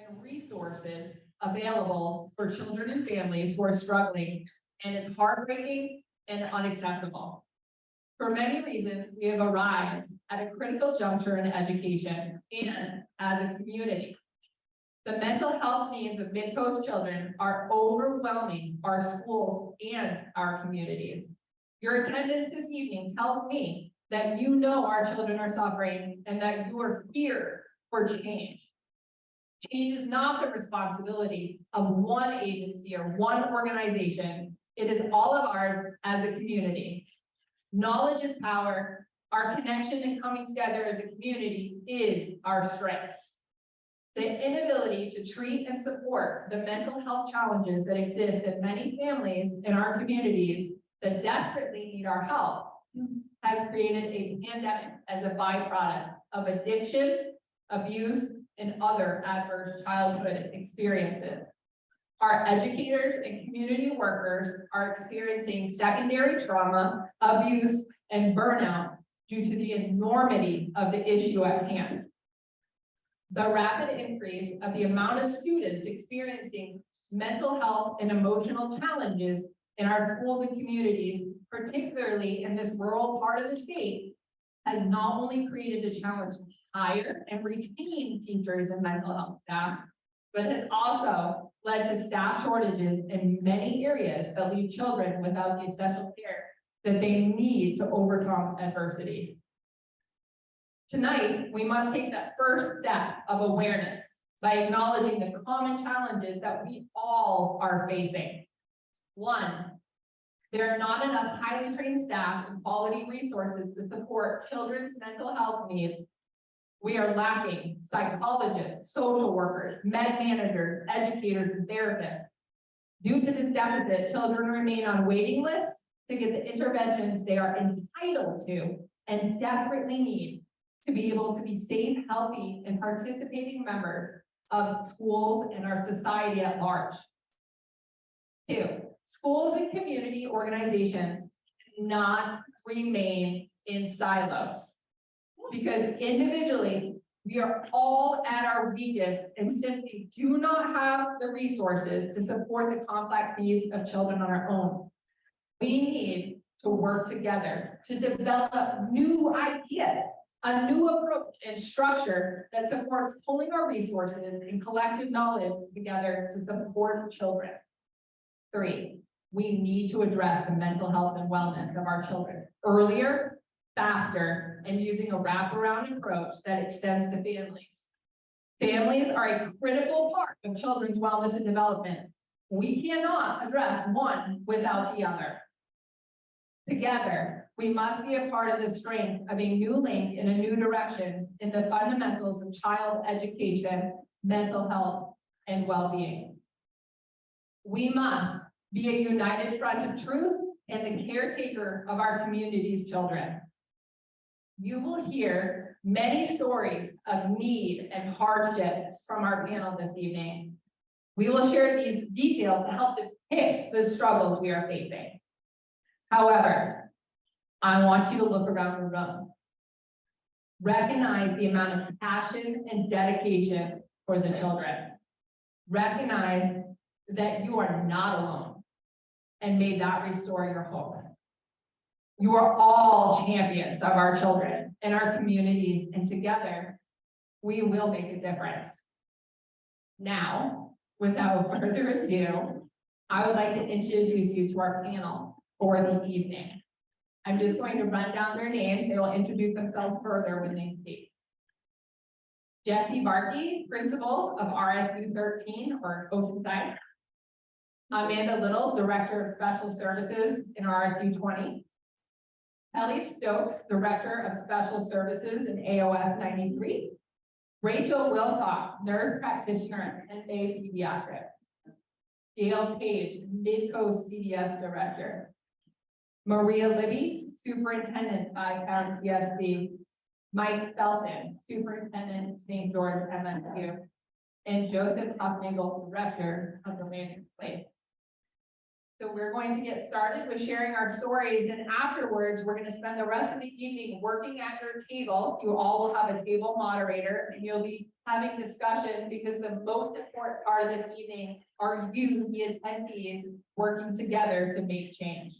and resources available for children and families who are struggling, and it's heartbreaking and unacceptable. For many reasons, we have arrived at a critical juncture in education and as a community. The mental health needs of Midcoast children are overwhelming our schools and our communities. Your attendance this evening tells me that you know our children are suffering and that you are here for change. Change is not the responsibility of one agency or one organization. It is all of ours as a community. Knowledge is power. Our connection and coming together as a community is our strength. The inability to treat and support the mental health challenges that exist in many families in our communities that desperately need our help has created a pandemic as a byproduct of addiction, abuse, and other adverse childhood experiences. Our educators and community workers are experiencing secondary trauma, abuse, and burnout due to the enormity of the issue at hand. The rapid increase of the amount of students experiencing mental health and emotional challenges in our schools and communities, particularly in this rural part of the state, has not only created a challenge to hire and retain teachers and mental health staff, but has also led to staff shortages in many areas that leave children without the essential care that they need to overcome adversity. Tonight, we must take that first step of awareness by acknowledging the common challenges that we all are facing. One, there are not enough highly trained staff and quality resources to support children's mental health needs. We are lacking psychologists, social workers, med managers, educators, and therapists. Due to this deficit, children remain on waiting lists to get the interventions they are entitled to and desperately need to be able to be safe, healthy, and participating members of schools and our society at large. Two, schools and community organizations cannot remain in silos because individually we are all at our weakest and simply do not have the resources to support the complex needs of children on our own. We need to work together to develop new ideas, a new approach and structure that supports pulling our resources and collective knowledge together to support children. Three, we need to address the mental health and wellness of our children earlier, faster, and using a wraparound approach that extends to families. Families are a critical part of children's wellness and development. We cannot address one without the other. Together, we must be a part of the strength of a new link in a new direction in the fundamentals of child education, mental health, and well-being. We must be a united front of truth and the caretaker of our community's children. You will hear many stories of need and hardship from our panel this evening. We will share these details to help depict the struggles we are facing. However, I want you to look around the room. Recognize the amount of passion and dedication for the children. Recognize that you are not alone, and may that restore your hope. You are all champions of our children and our communities, and together we will make a difference. Now, without further ado, I would like to introduce you to our panel for the evening. I'm just going to run down their names. They will introduce themselves further when they speak. Jesse Bartke, principal of RSU 13 or Oceanside. Amanda Little, director of special services in RSU 20. Ellie Stokes, director of special services in AOS 93. Rachel Wilcox, nurse practitioner at PenBay Pediatrics. Gail Page, Midcoast CDS director. Maria Libby, superintendent by CSD. Mike Felton, superintendent St. George MSU. And Joseph Hufnagel, director of the Landing Place. So we're going to get started with sharing our stories, and afterwards, we're going to spend the rest of the evening working at your tables. You all will have a table moderator, and you'll be having discussion, because the most important part of this evening are you, the attendees, working together to make change.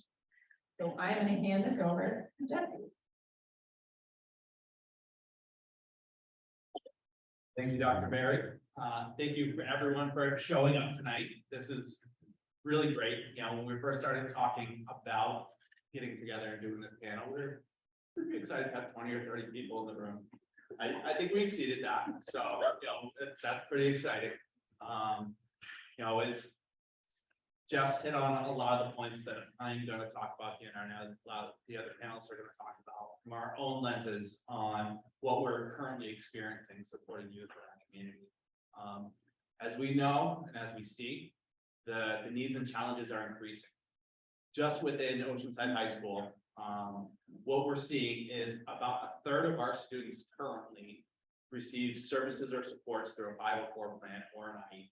So I'm going to hand this over to Jesse. Thank you, Dr. Barry. Thank you for everyone for showing up tonight. This is really great. You know, when we first started talking about getting together and doing this panel, we were pretty excited to have 20 or 30 people in the room. I think we exceeded that. So, you know, that's pretty exciting. You know, it's just hit on a lot of the points that I'm going to talk about here, and a lot of the other panelists are going to talk about from our own lenses on what we're currently experiencing supporting youth in our community. As we know, and as we see, the needs and challenges are increasing. Just within Oceanside High School, what we're seeing is about a third of our students currently receive services or supports through a 504 plan or an IEP.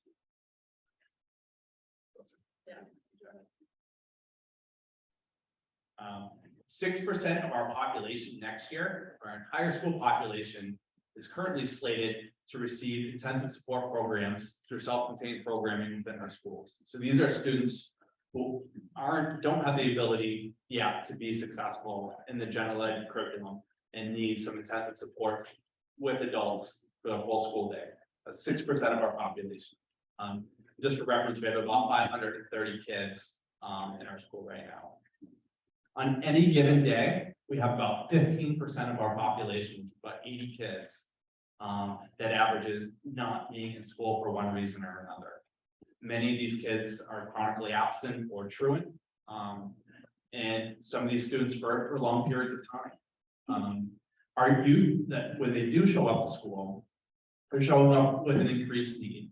6% of our population next year, our entire school population, is currently slated to receive intensive support programs through self-contained programming within our schools. So these are students who don't have the ability yet to be successful in the general ed curriculum and need some intensive support with adults for the full school day. That's 6% of our population. Just for reference, we have about 530 kids in our school right now. On any given day, we have about 15% of our population, about 80 kids, that averages not being in school for one reason or another. Many of these kids are chronically absent or truant, and some of these students for long periods of time. Our youth, that when they do show up to school, are showing up with an increased need.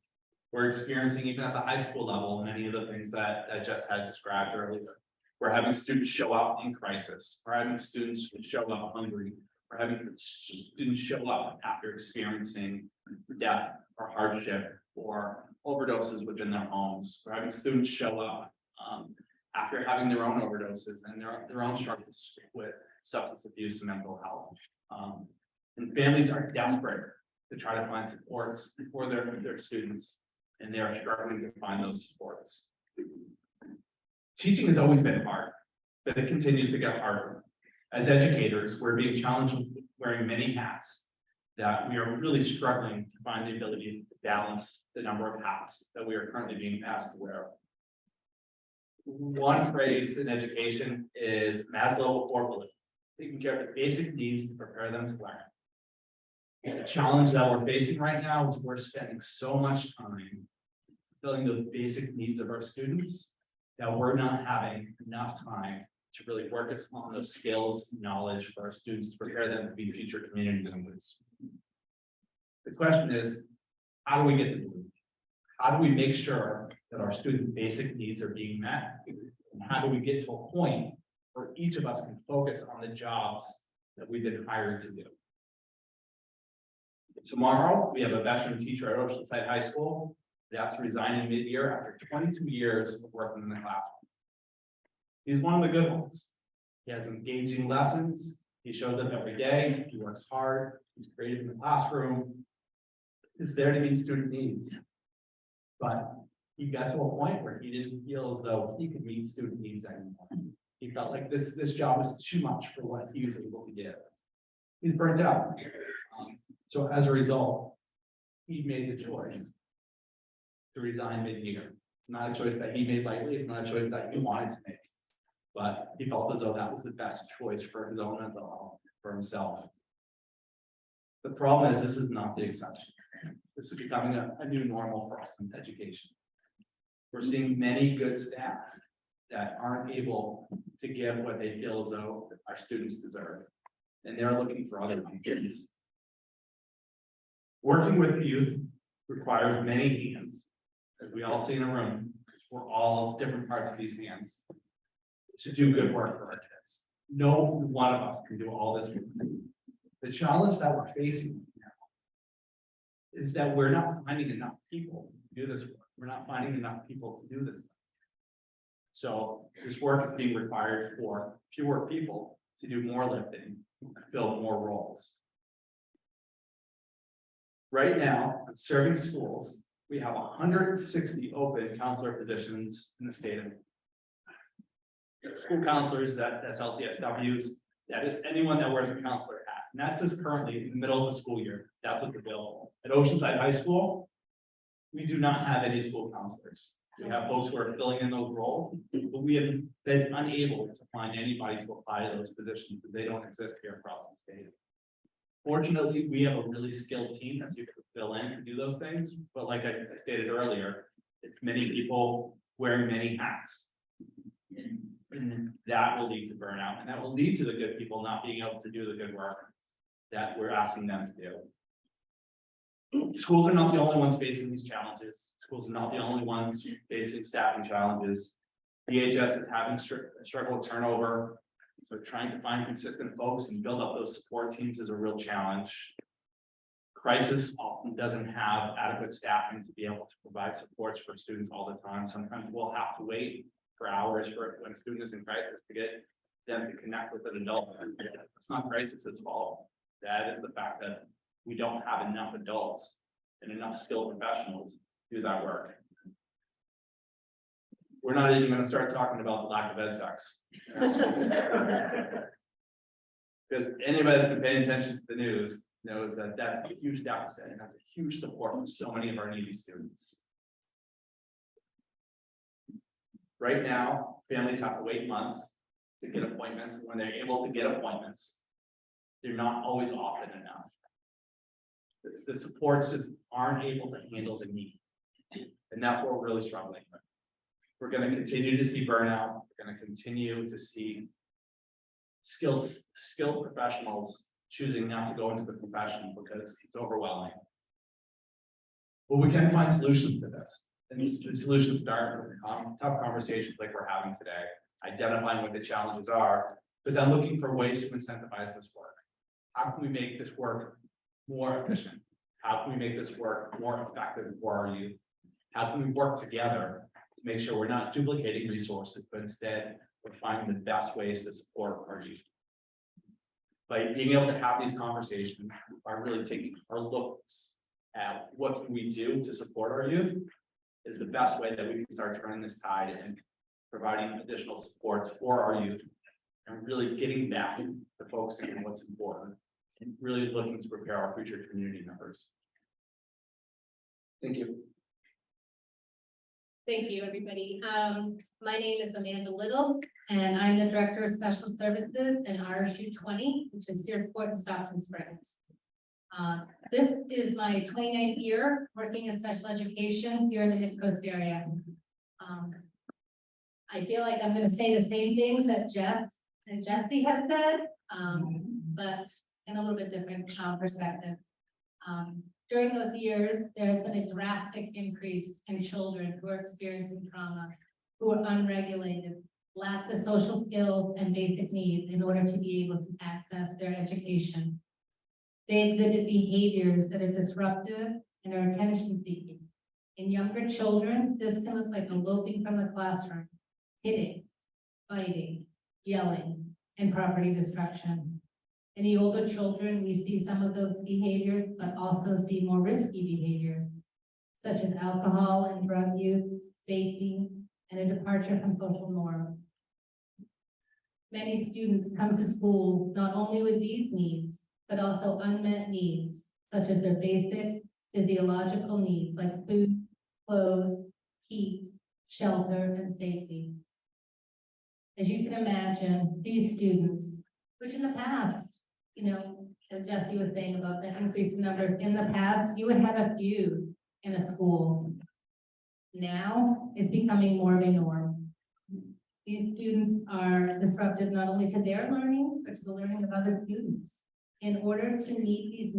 We're experiencing, even at the high school level, many of the things that I just had described earlier. We're having students show up in crisis. We're having students show up hungry. We're having students show up after experiencing death or hardship or overdoses within their homes. We're having students show up after having their own overdoses and their own struggles with substance abuse and mental health. And families are desperate to try to find supports for their students, and they are struggling to find those supports. Teaching has always been hard, but it continues to get harder. As educators, we're being challenged with wearing many hats, that we are really struggling to find the ability to balance the number of hats that we are currently being asked to wear. One phrase in education is Maslow before balloon, taking care of the basic needs to prepare them to learn. The challenge that we're facing right now is we're spending so much time filling those basic needs of our students that we're not having enough time to really work on those skills and knowledge for our students to prepare them to be future community members. The question is, how do we get to blue? How do we make sure that our student basic needs are being met? And how do we get to a point where each of us can focus on the jobs that we've been hired to do? Tomorrow, we have a veteran teacher at Oceanside High School that's resigning mid-year after 22 years of working in the classroom. He's one of the good ones. He has engaging lessons. He shows up every day. He works hard. He's creative in the classroom. He's there to meet student needs. But he got to a point where he didn't feel as though he could meet student needs anymore. He felt like this job was too much for what he was able to give. He's burnt out. So as a result, he made the choice to resign mid-year. Not a choice that he made lightly. It's not a choice that he wanted to make. But he felt as though that was the best choice for his own mental health, for himself. The problem is this is not the exception. This is becoming a new normal for us in education. We're seeing many good staff that aren't able to give what they feel as though our students deserve. And they're looking for other options. Working with youth requires many hands, as we all see in a room, because we're all different parts of these hands, to do good work for our kids. No one of us can do all this work. The challenge that we're facing now is that we're not finding enough people to do this work. We're not finding enough people to do this. So this work is being required for fewer people to do more lifting, fill more roles. Right now, serving schools, we have 160 open counselor positions in the state of school counselors, that's LCSWs, that is anyone that wears a counselor hat. And that's just currently in the middle of the school year. That's what's available. At Oceanside High School, we do not have any school counselors. We have folks who are filling in those roles, but we have been unable to find anybody to apply to those positions because they don't exist here across the state. Fortunately, we have a really skilled team that's able to fill in to do those things. But like I stated earlier, it's many people wearing many hats. And that will lead to burnout, and that will lead to the good people not being able to do the good work that we're asking them to do. Schools are not the only ones facing these challenges. Schools are not the only ones facing staffing challenges. DHS is having struggle with turnover. So trying to find consistent folks and build up those support teams is a real challenge. Crisis often doesn't have adequate staffing to be able to provide supports for students all the time. Sometimes we'll have to wait for hours for when a student is in crisis to get them to connect with an adult. It's not crisis's fault. That is the fact that we don't have enough adults and enough skilled professionals to do that work. We're not even going to start talking about the lack of ed techs. Because anybody that's been paying attention to the news knows that that's a huge deficit and that's a huge support for so many of our needy students. Right now, families have to wait months to get appointments. When they're able to get appointments, they're not always often enough. The supports just aren't able to handle the need. And that's what we're really struggling with. We're going to continue to see burnout. We're going to continue to see skilled professionals choosing not to go into the profession because it's overwhelming. But we can find solutions to this. And the solutions start with tough conversations like we're having today, identifying what the challenges are, but then looking for ways to incentivize this work. How can we make this work more efficient? How can we make this work more effective for our youth? How can we work together to make sure we're not duplicating resources, but instead we're finding the best ways to support our youth? By being able to have these conversations, by really taking our looks at what can we do to support our youth, is the best way that we can start turning this tide and providing additional supports for our youth and really getting back to focusing on what's important and really looking to prepare our future community members. Thank you. Thank you, everybody. My name is Amanda Little, and I'm the Director of Special Services in RSU 20, which is Searsport and Stockton Springs. This is my 29th year working in special education here in the Midcoast area. I feel like I'm going to say the same things that Jess and Jessie have said, but in a little bit different perspective. During those years, there has been a drastic increase in children who are experiencing trauma, who are unregulated, lack the social skills and basic needs in order to be able to access their education. They exhibit behaviors that are disruptive and are attention-seeking. In younger children, this can look like eloping from the classroom, hitting, fighting, yelling, and property destruction. In the older children, we see some of those behaviors, but also see more risky behaviors, such as alcohol and drug use, vaping, and a departure from social norms. Many students come to school not only with these needs, but also unmet needs, such as their basic physiological needs like food, clothes, heat, shelter, and safety. As you can imagine, these students, which in the past, as Jessie was saying about the increasing numbers, in the past, you would have a few in a school. Now, it's becoming more of a norm. These students are disruptive not only to their learning, but to the learning of other students. In order to meet these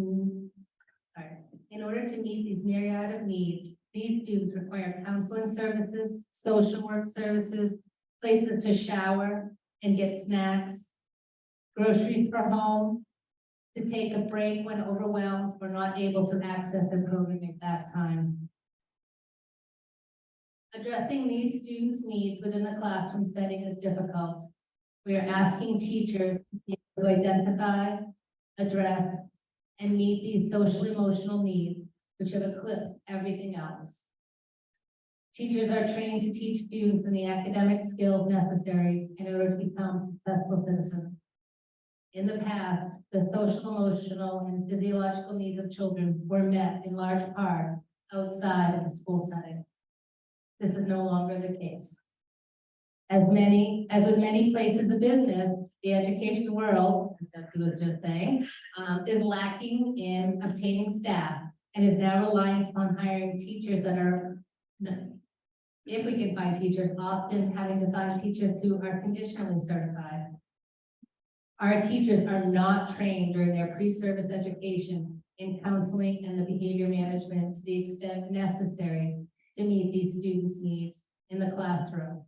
myriad of needs, these students require counseling services, social work services, places to shower and get snacks, groceries for home, to take a break when overwhelmed or not able to access their programming at that time. Addressing these students' needs within the classroom setting is difficult. We are asking teachers to be able to identify, address, and meet these social emotional needs, which have eclipsed everything else. Teachers are trained to teach students in the academic skills necessary in order to become successful citizens. In the past, the social, emotional, and physiological needs of children were met in large part outside of the school setting. This is no longer the case. As with many places of business, the education world, as Jesse was just saying, is lacking in obtaining staff and is now reliant on hiring teachers that are, if we can find teachers, often having to find teachers who are conditionally certified. Our teachers are not trained during their pre-service education in counseling and the behavior management to the extent necessary to meet these students' needs in the classroom.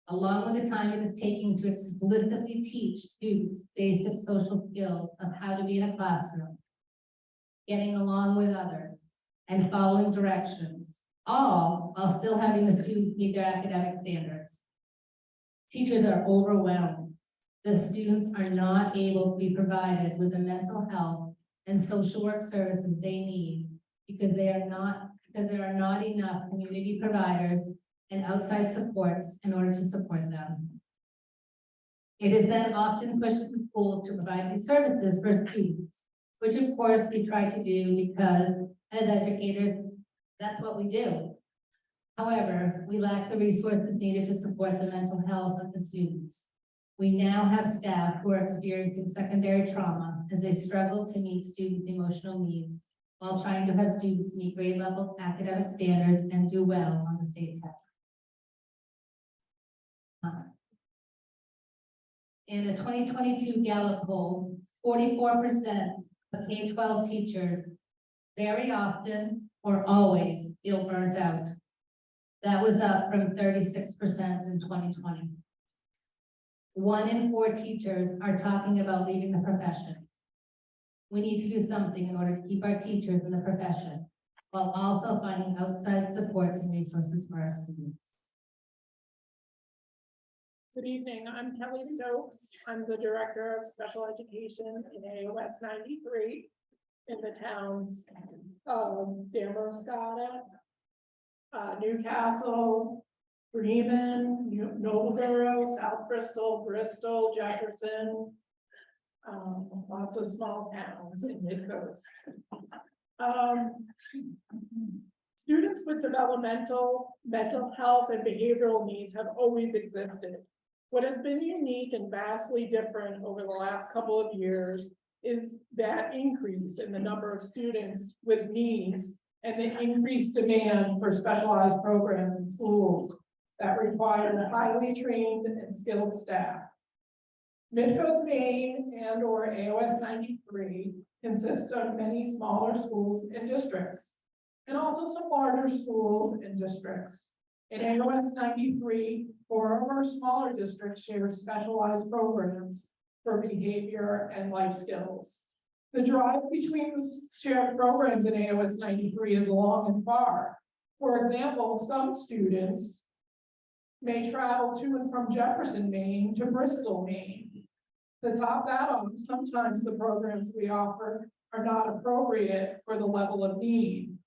Along with the time it is taking to explicitly teach students basic social skills of how to be in a classroom, getting along with others, and following directions, all while still having the students meet their academic standards. Teachers are overwhelmed. The students are not able to be provided with the mental health and social work services they need because there are not enough community providers and outside supports in order to support them. It is then often pushed to schools to provide these services for students, which of course we try to do because as educators, that's what we do. However, we lack the resources needed to support the mental health of the students. We now have staff who are experiencing secondary trauma as they struggle to meet students' emotional needs while trying to have students meet grade level academic standards and do well on the state test. In a 2022 Gallup poll, 44% of K-12 teachers very often or always feel burnt out. That was up from 36% in 2020. 1 in 4 teachers are talking about leaving the profession. We need to do something in order to keep our teachers in the profession, while also finding outside supports and resources for our students. Good evening, I'm Kelly Stokes. I'm the Director of Special Education in AOS 93 in the towns of Damascotta, Newcastle, Bremen, Noblesboro, South Bristol, Bristol, Jefferson, lots of small towns in Midcoast. Students with developmental, mental health, and behavioral needs have always existed. What has been unique and vastly different over the last couple of years is that increase in the number of students with needs and the increased demand for specialized programs in schools that require highly trained and skilled staff. Midcoast, Maine and/or AOS 93 consists of many smaller schools and districts, and also some larger schools and districts. In AOS 93, 4 of our smaller districts share specialized programs for behavior and life skills. The drive between the shared programs in AOS 93 is long and far. For example, some students may travel to and from Jefferson, Maine to Bristol, Maine. To top that off, sometimes the programs we offer are not appropriate for the level of need.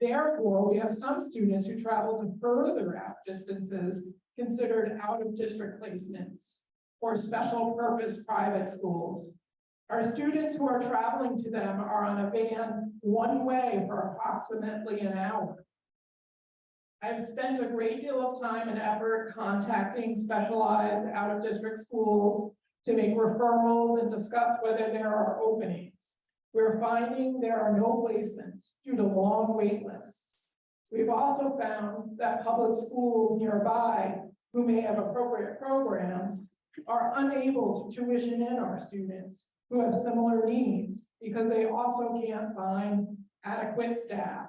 Therefore, we have some students who travel to further out distances considered out-of-district placements or special purpose private schools. Our students who are traveling to them are on a van one way for approximately an hour. I've spent a great deal of time and effort contacting specialized out-of-district schools to make referrals and discuss whether there are openings. We're finding there are no placements due to long wait lists. We've also found that public schools nearby who may have appropriate programs are unable to tuition in our students who have similar needs because they also can't find adequate staff.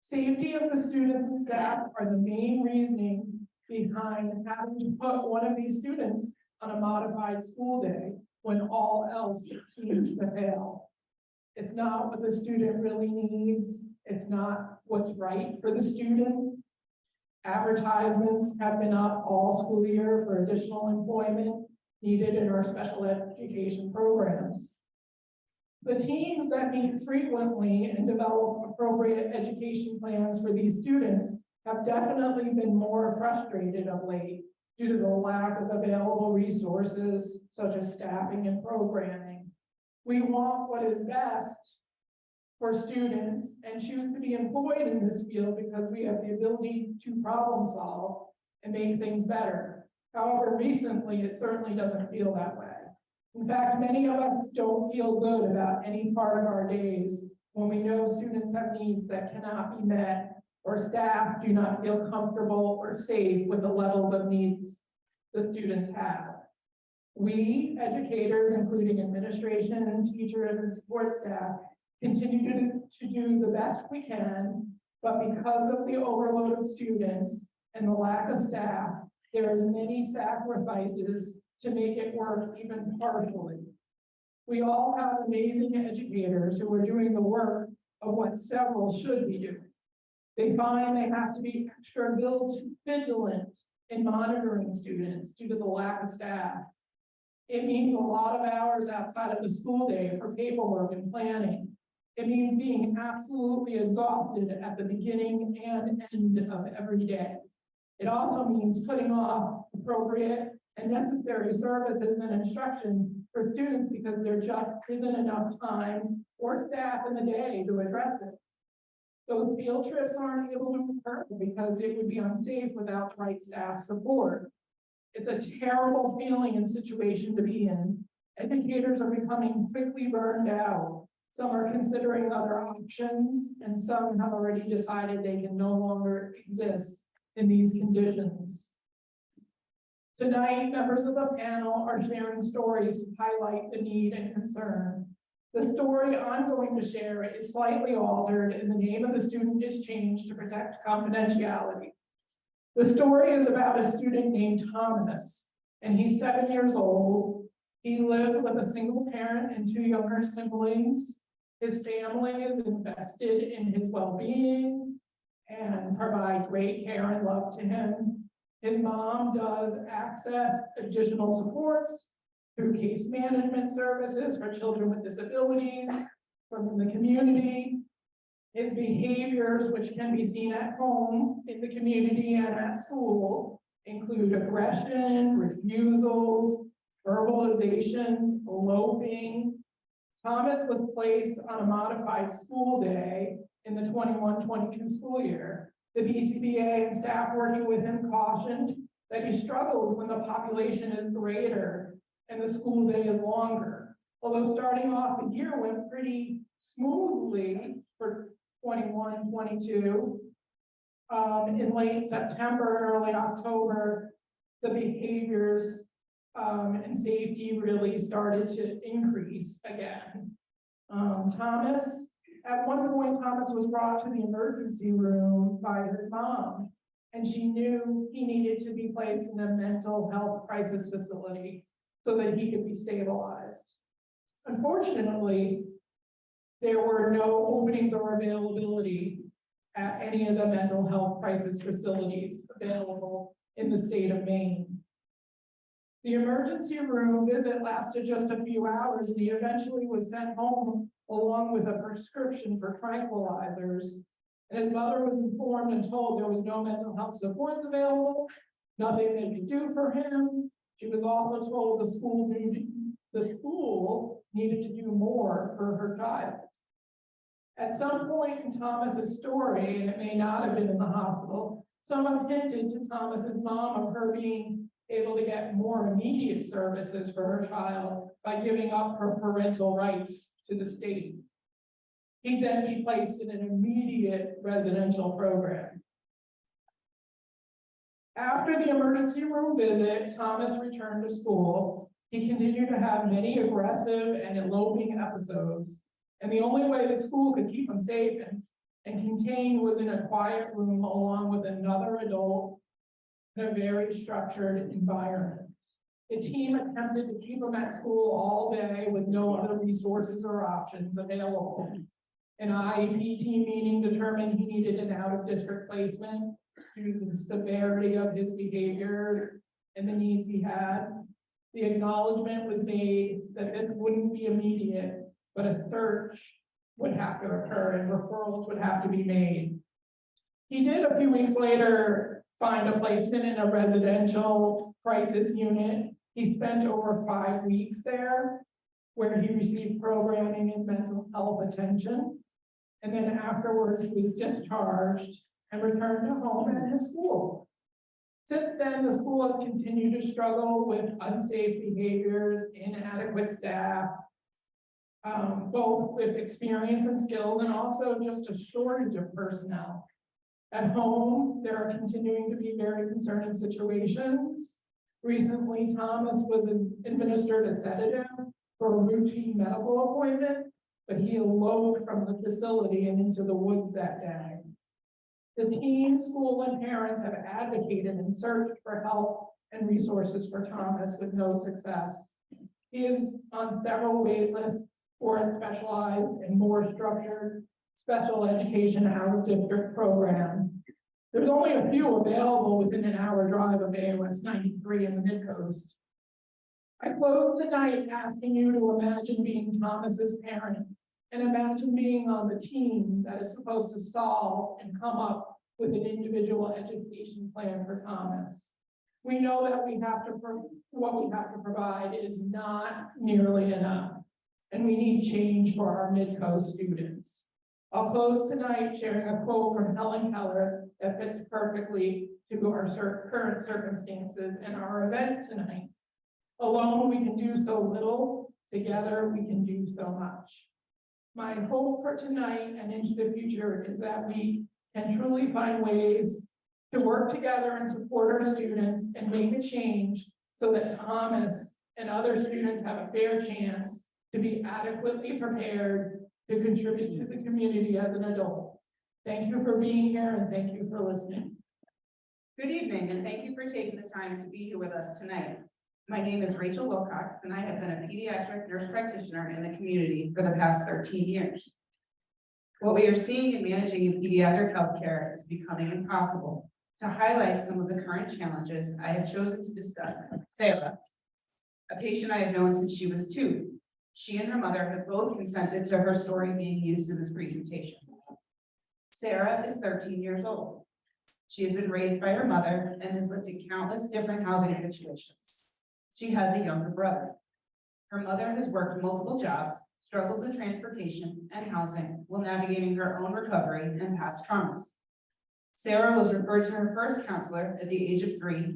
Safety of the students and staff are the main reasoning behind having to put one of these students on a modified school day when all else seems to fail. It's not what the student really needs. It's not what's right for the student. Advertisements have been up all school year for additional employment needed in our special education programs. The teams that meet frequently and develop appropriate education plans for these students have definitely been more frustrated of late due to the lack of available resources such as staffing and programming. We want what is best for students and choose to be employed in this field because we have the ability to problem solve and make things better. However, recently, it certainly doesn't feel that way. In fact, many of us don't feel good about any part of our days when we know students have needs that cannot be met or staff do not feel comfortable or safe with the levels of needs the students have. We, educators, including administration, teachers, and support staff, continue to do the best we can, but because of the overload of students and the lack of staff, there's many sacrifices to make it work even partially. We all have amazing educators who are doing the work of what several should be doing. They find they have to be extra vigilant in monitoring students due to the lack of staff. It means a lot of hours outside of the school day for paperwork and planning. It means being absolutely exhausted at the beginning and end of every day. It also means putting off appropriate and necessary services and instruction for students because there just isn't enough time or staff in the day to address it. Those field trips aren't able to occur because it would be unsafe without the right staff support. It's a terrible feeling and situation to be in. Educators are becoming quickly burned out. Some are considering other options, and some have already decided they can no longer exist in these conditions. Tonight, members of the panel are sharing stories to highlight the need and concern. The story I'm going to share is slightly altered and the name of the student is changed to protect confidentiality. The story is about a student named Thomas, and he's 7 years old. He lives with a single parent and 2 younger siblings. His family is invested in his well-being and provide great care and love to him. His mom does access additional supports through case management services for children with disabilities from the community. His behaviors, which can be seen at home, in the community, and at school, include aggression, refusals, verbalizations, eloping. Thomas was placed on a modified school day in the 21-22 school year. The BCBA and staff working with him cautioned that he struggles when the population is greater and the school day is longer. Although starting off the year went pretty smoothly for 21-22, in late September, early October, the behaviors and safety really started to increase again. At one point, Thomas was brought to the emergency room by his mom, and she knew he needed to be placed in a mental health crisis facility so that he could be stabilized. Unfortunately, there were no openings or availability at any of the mental health crisis facilities available in the state of Maine. The emergency room visit lasted just a few hours, and he eventually was sent home along with a prescription for tranquilizers. And his mother was informed and told there was no mental health supports available, nothing they could do for him. She was also told the school needed to do more for her child. At some point in Thomas's story, and it may not have been in the hospital, someone hinted to Thomas's mom of her being able to get more immediate services for her child by giving up her parental rights to the state. He'd then be placed in an immediate residential program. After the emergency room visit, Thomas returned to school. He continued to have many aggressive and eloping episodes, and the only way the school could keep him safe and contained was in a quiet room along with another adult in a very structured environment. The team attempted to keep him at school all day with no other resources or options available. An IEP team meeting determined he needed an out-of-district placement. due to the severity of his behavior and the needs he had. The acknowledgement was made that this wouldn't be immediate, but a search would have to occur and referrals would have to be made. He did a few weeks later find a placement in a residential crisis unit. He spent over 5 weeks there, where he received programming and mental health attention. And then afterwards, he was discharged and returned to home and his school. Since then, the school has continued to struggle with unsafe behaviors, inadequate staff, both with experience and skills, and also just a shortage of personnel. At home, there are continuing to be very concerning situations. Recently, Thomas was administered a sedative for a routine medical appointment, but he eloped from the facility and into the woods that day. The team, school, and parents have advocated and searched for help and resources for Thomas with no success. He is on several wait lists for a specialized and more structured special education out-of-district program. There's only a few available within an hour drive of AOS 93 in the Midcoast. I close tonight asking you to imagine being Thomas's parent and imagine being on the team that is supposed to solve and come up with an individual education plan for Thomas. We know that what we have to provide is not nearly enough, and we need change for our Midcoast students. I'll close tonight sharing a quote from Helen Keller that fits perfectly to our current circumstances and our event tonight. Alone, we can do so little. Together, we can do so much. My hope for tonight and into the future is that we can truly find ways to work together and support our students and make a change so that Thomas and other students have a fair chance to be adequately prepared to contribute to the community as an adult. Thank you for being here and thank you for listening. Good evening, and thank you for taking the time to be here with us tonight. My name is Rachel Wilcox, and I have been a pediatric nurse practitioner in the community for the past 13 years. What we are seeing in managing in pediatric healthcare is becoming impossible. To highlight some of the current challenges, I have chosen to discuss Sarah, a patient I have known since she was 2. She and her mother have both consented to her story being used in this presentation. Sarah is 13 years old. She has been raised by her mother and has lived in countless different housing situations. She has a younger brother. Her mother has worked multiple jobs, struggled with transportation and housing while navigating her own recovery and past traumas. Sarah was referred to her first counselor at the age of 3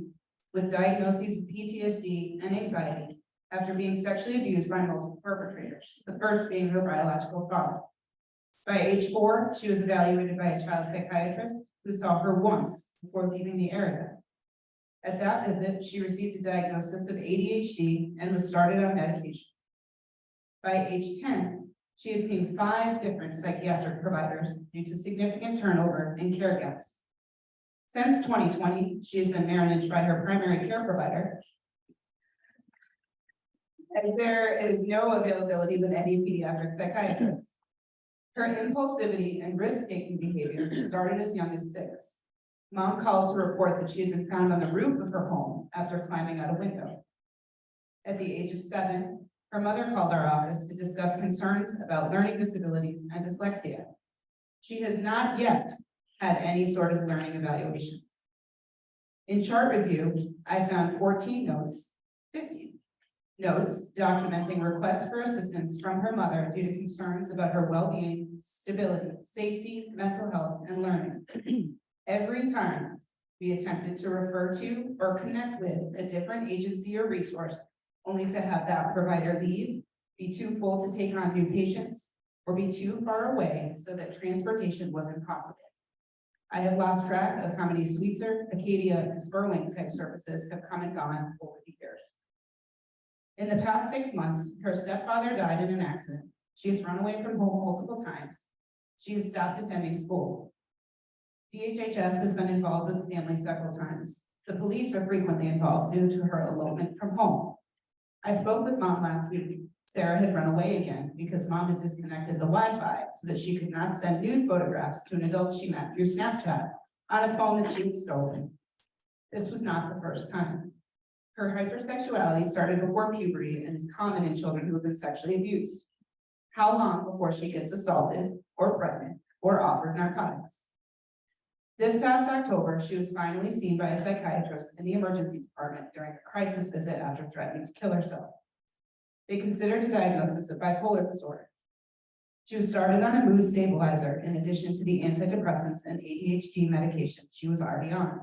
with diagnoses of PTSD and anxiety after being sexually abused by multiple perpetrators, the first being her biological father. By age 4, she was evaluated by a child psychiatrist who saw her once before leaving the area. At that visit, she received a diagnosis of ADHD and was started on medication. By age 10, she had seen 5 different psychiatric providers due to significant turnover and care gaps. Since 2020, she has been managed by her primary care provider, as there is no availability with any pediatric psychiatrists. Her impulsivity and risk-taking behavior started as young as 6. Mom called to report that she had been found on the roof of her home after climbing out a window. At the age of 7, her mother called our office to discuss concerns about learning disabilities and dyslexia. She has not yet had any sort of learning evaluation. In chart review, I found 15 notes documenting requests for assistance from her mother due to concerns about her well-being, stability, safety, mental health, and learning. Every time we attempted to refer to or connect with a different agency or resource, only to have that provider leave, be too full to take on new patients, or be too far away so that transportation wasn't possible. I have lost track of how many Sweetser, Acadia, and Spurwing type services have come and gone over the years. In the past 6 months, her stepfather died in an accident. She has run away from home multiple times. She has stopped attending school. DHHS has been involved with the family several times. The police are frequently involved due to her elopement from home. I spoke with Mom last week. Sarah had run away again because Mom had disconnected the Wi-Fi so that she could not send nude photographs to an adult she met through Snapchat on a phone that she had stolen. This was not the first time. Her hypersexuality started before puberty and is common in children who have been sexually abused. How long before she gets assaulted or pregnant or offered narcotics? This past October, she was finally seen by a psychiatrist in the emergency department during a crisis visit after threatening to kill herself. They considered a diagnosis of bipolar disorder. She was started on a mood stabilizer in addition to the antidepressants and ADHD medications she was already on.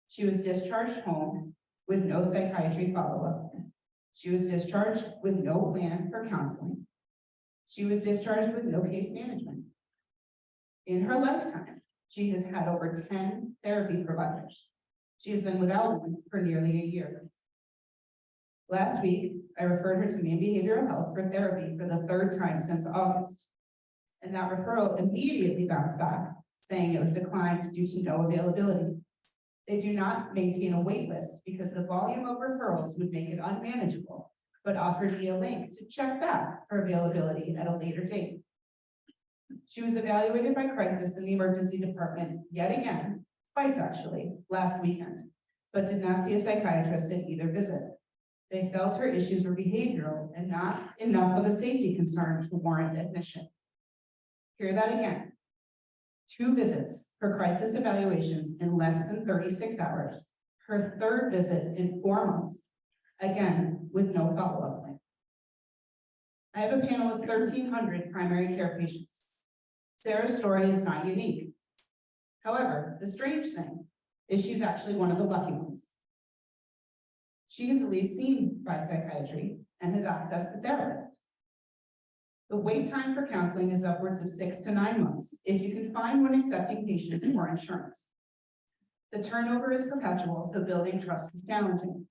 She was discharged home with no psychiatry follow-up. She was discharged with no plan for counseling. She was discharged with no case management. In her lifetime, she has had over 10 therapy providers. She has been without one for nearly a year. Last week, I referred her to Maine Behavioral Health for therapy for the third time since August. And that referral immediately bounced back, saying it was declined due to no availability. They do not maintain a wait list because the volume of referrals would make it unmanageable, but offered me a link to check back for availability at a later date. She was evaluated by crisis in the emergency department yet again, twice actually, last weekend, but did not see a psychiatrist at either visit. They felt her issues were behavioral and not enough of a safety concern to warrant admission. Hear that again. 2 visits for crisis evaluations in less than 36 hours. Her 3rd visit in 4 months, again, with no follow-up plan. I have a panel of 1,300 primary care patients. Sarah's story is not unique. However, the strange thing is she's actually one of the lucky ones. She is at least seen by psychiatry and has access to therapists. The wait time for counseling is upwards of 6 to 9 months if you can find one accepting patients for insurance. The turnover is perpetual, so building trust is challenging.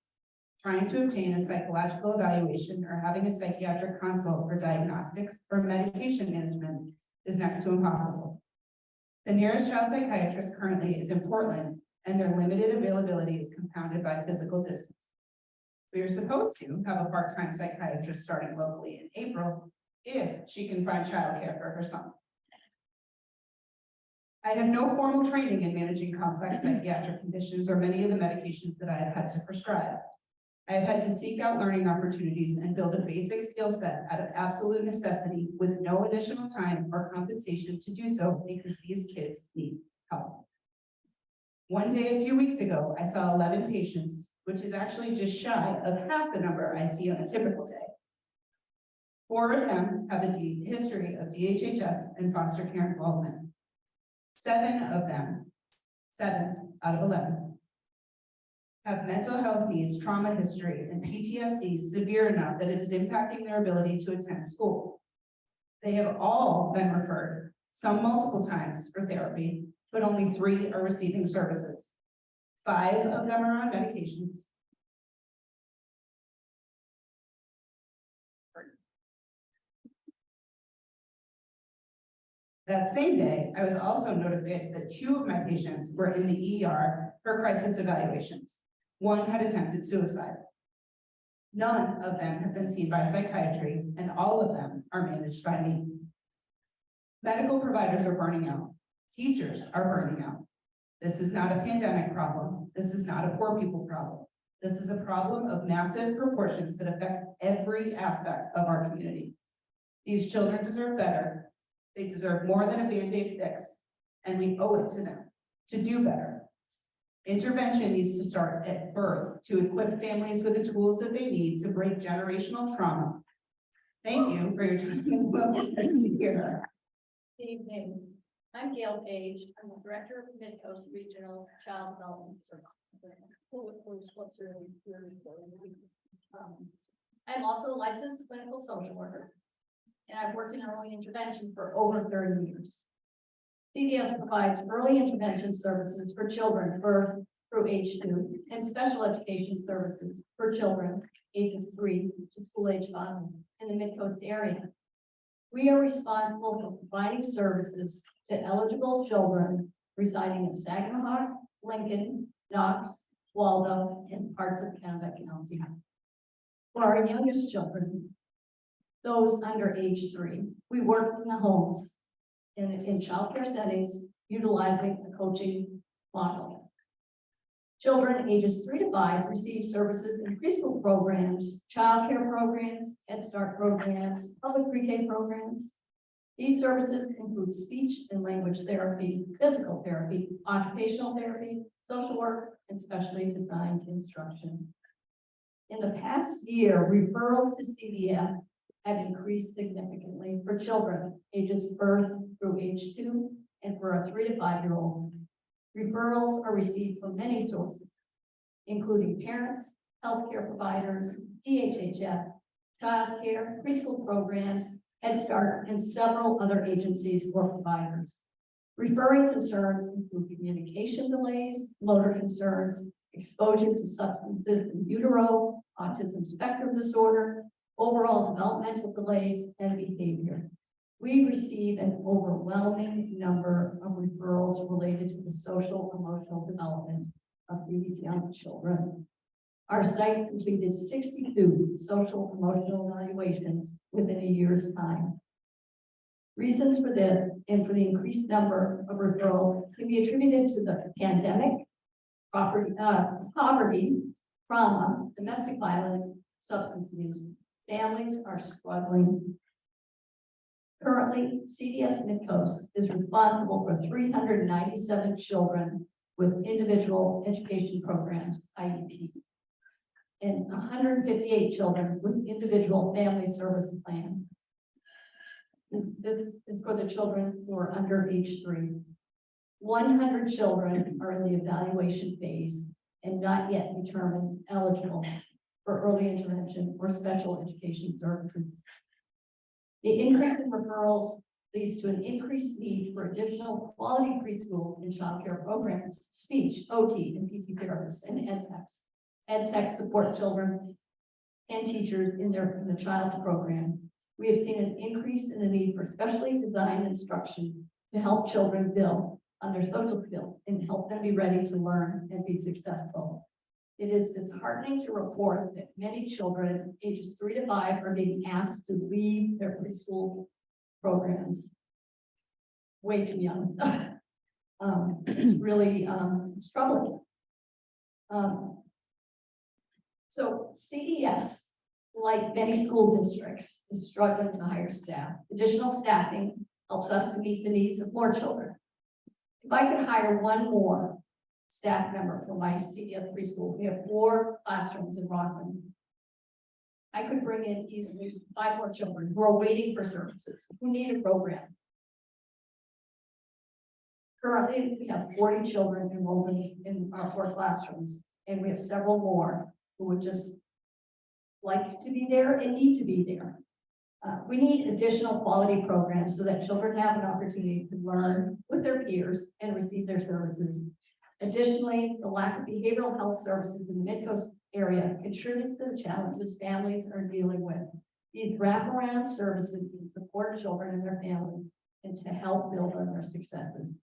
Trying to obtain a psychological evaluation or having a psychiatric consult for diagnostics or medication management is next to impossible. The nearest child psychiatrist currently is in Portland, and their limited availability is compounded by physical distance. We are supposed to have a part-time psychiatrist starting locally in April if she can find childcare for her son. I have no formal training in managing complex psychiatric conditions or many of the medications that I have had to prescribe. I have had to seek out learning opportunities and build a basic skill set out of absolute necessity with no additional time or compensation to do so because these kids need help. One day, a few weeks ago, I saw 11 patients, which is actually just shy of half the number I see on a typical day. 4 of them have a history of DHHS and foster care involvement. 7 out of 11, have mental health needs, trauma history, and PTSD severe enough that it is impacting their ability to attend school. They have all been referred, some multiple times for therapy, but only 3 are receiving services. 5 of them are on medications. That same day, I was also notified that 2 of my patients were in the ER for crisis evaluations. 1 had attempted suicide. None of them have been seen by psychiatry, and all of them are managed by me. Medical providers are burning out. Teachers are burning out. This is not a pandemic problem. This is not a poor people problem. This is a problem of massive proportions that affects every aspect of our community. These children deserve better. They deserve more than a Band-Aid fix, and we owe it to them to do better. Intervention needs to start at birth to equip families with the tools that they need to break generational trauma. Thank you for your time. Good evening. I'm Gail Page. I'm the Director of Midcoast Regional Child Development Services. I'm also a licensed clinical social worker, and I've worked in early intervention for over 30 years. CDS provides early intervention services for children birth through age 2 and special education services for children ages 3 to school age 5 in the Midcoast area. We are responsible for providing services to eligible children residing in Saginaw, Lincoln, Knox, Waldo, and parts of Kennebec County. For our youngest children, those under age 3, we work in the homes in child care settings, utilizing a coaching model. Children ages 3 to 5 receive services in preschool programs, childcare programs, Head Start programs, public pre-K programs. These services include speech and language therapy, physical therapy, occupational therapy, social work, and specially designed instruction. In the past year, referrals to CDF have increased significantly for children ages birth through age 2 and for our 3 to 5 year olds. Referrals are received from many sources, including parents, healthcare providers, DHHS, childcare, preschool programs, Head Start, and several other agencies or providers. Referring concerns include communication delays, motor concerns, exposure to substances in utero, autism spectrum disorder, overall developmental delays, and behavior. We receive an overwhelming number of referrals related to the social emotional development of these young children. Our site completed 62 social emotional evaluations within a year's time. Reasons for this and for the increased number of referrals can be attributed to the pandemic, poverty, trauma, domestic violence, substance use. Families are struggling. Currently, CDS Midcoast is responsible for 397 children with individual education programs, IEPs, and 158 children with individual family service plans. This is for the children who are under age 3. 100 children are in the evaluation phase and not yet determined eligible for early intervention or special education services. The increase in referrals leads to an increased need for additional quality preschool and childcare programs, speech, OT, and PT therapists, and ed techs. Ed techs support children and teachers in the child's program. We have seen an increase in the need for specially designed instruction to help children build on their social skills and help them be ready to learn and be successful. It is disheartening to report that many children ages 3 to 5 are being asked to leave their preschool programs way too young. It's really troubling. So CDS, like many school districts, is struggling to hire staff. Additional staffing helps us to meet the needs of more children. If I could hire one more staff member for my CDS preschool, we have 4 classrooms in Rockland. I could bring in easily 5 more children who are waiting for services, who need a program. Currently, we have 40 children enrolled in our 4 classrooms, and we have several more who would just like to be there and need to be there. We need additional quality programs so that children have an opportunity to learn with their peers and receive their services. Additionally, the lack of behavioral health services in the Midcoast area contributes to the challenges families are dealing with. These wraparound services to support children and their families and to help build on their successes.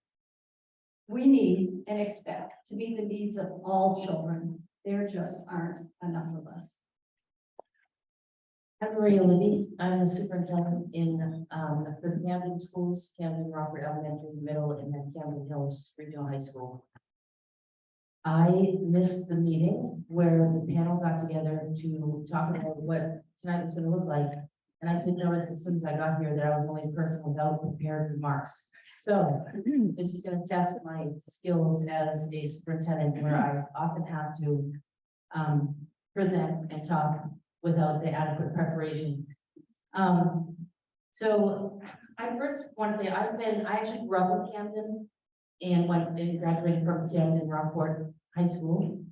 We need and expect to meet the needs of all children. There just aren't enough of us. I'm Maria Libby. I'm the superintendent in the Camden schools, Camden Rockford Elementary, Middle, and then Camden Hills Regional High School. I missed the meeting where the panel got together to talk about what tonight was going to look like. And I did notice as soon as I got here that I was the only person without prepared remarks. So this is going to test my skills as a superintendent, where I often have to present and talk without the adequate preparation. So I first want to say I actually grew up in Camden and graduated from Camden Rockport High School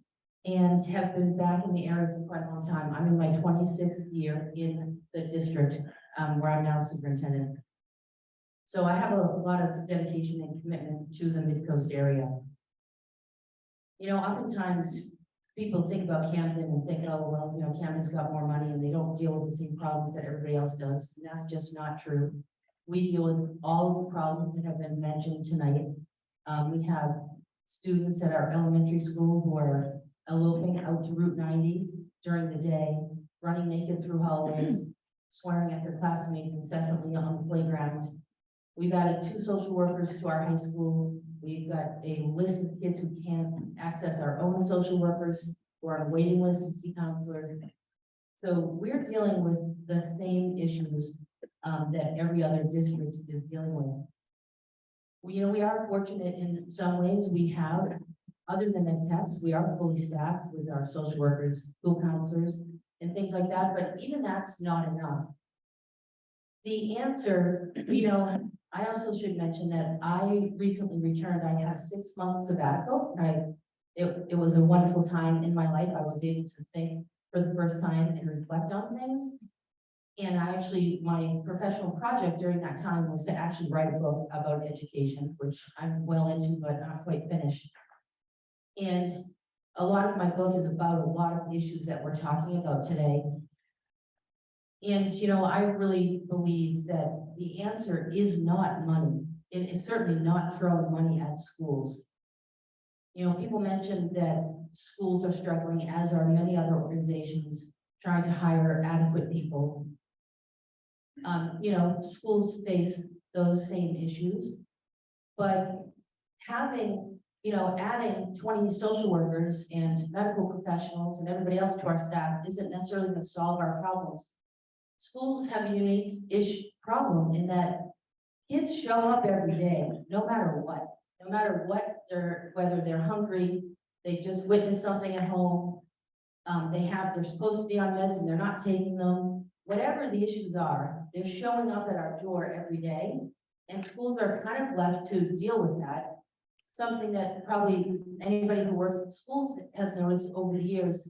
and have been back in the area for quite a long time. I'm in my 26th year in the district where I'm now superintendent. So I have a lot of dedication and commitment to the Midcoast area. You know, oftentimes people think about Camden and think, oh, well, you know, Camden's got more money and they don't deal with the same problems that everybody else does. And that's just not true. We deal with all of the problems that have been mentioned tonight. We have students at our elementary school who are eloping out to Route 90 during the day, running naked through hallways, swearing at their classmates incessantly on the playground. We've added 2 social workers to our high school We've got a list of kids who can't access our own social workers, who are on a waiting list to see counselors. So we're dealing with the same issues that every other district is dealing with. We are fortunate in some ways. We have, other than the tests, we are fully staffed with our social workers, school counselors, and things like that, but even that's not enough. The answer, I also should mention that I recently returned. I had a 6-month sabbatical. It was a wonderful time in my life. I was able to think for the first time and reflect on things. And my professional project during that time was to actually write a book about education, which I'm well into, but not quite finished. And a lot of my book is about a lot of the issues that we're talking about today. And, I really believe that the answer is not money. It is certainly not throwing money at schools. People mentioned that schools are struggling, as are many other organizations trying to hire adequate people. Schools face those same issues, but adding 20 social workers and medical professionals and everybody else to our staff isn't necessarily going to solve our problems. Schools have a unique-ish problem in that kids show up every day, no matter what, whether they're hungry, they just witnessed something at home, they're supposed to be on meds and they're not taking them. Whatever the issues are, they're showing up at our door every day, and schools are kind of left to deal with that. Something that probably anybody who works in schools has noticed over the years,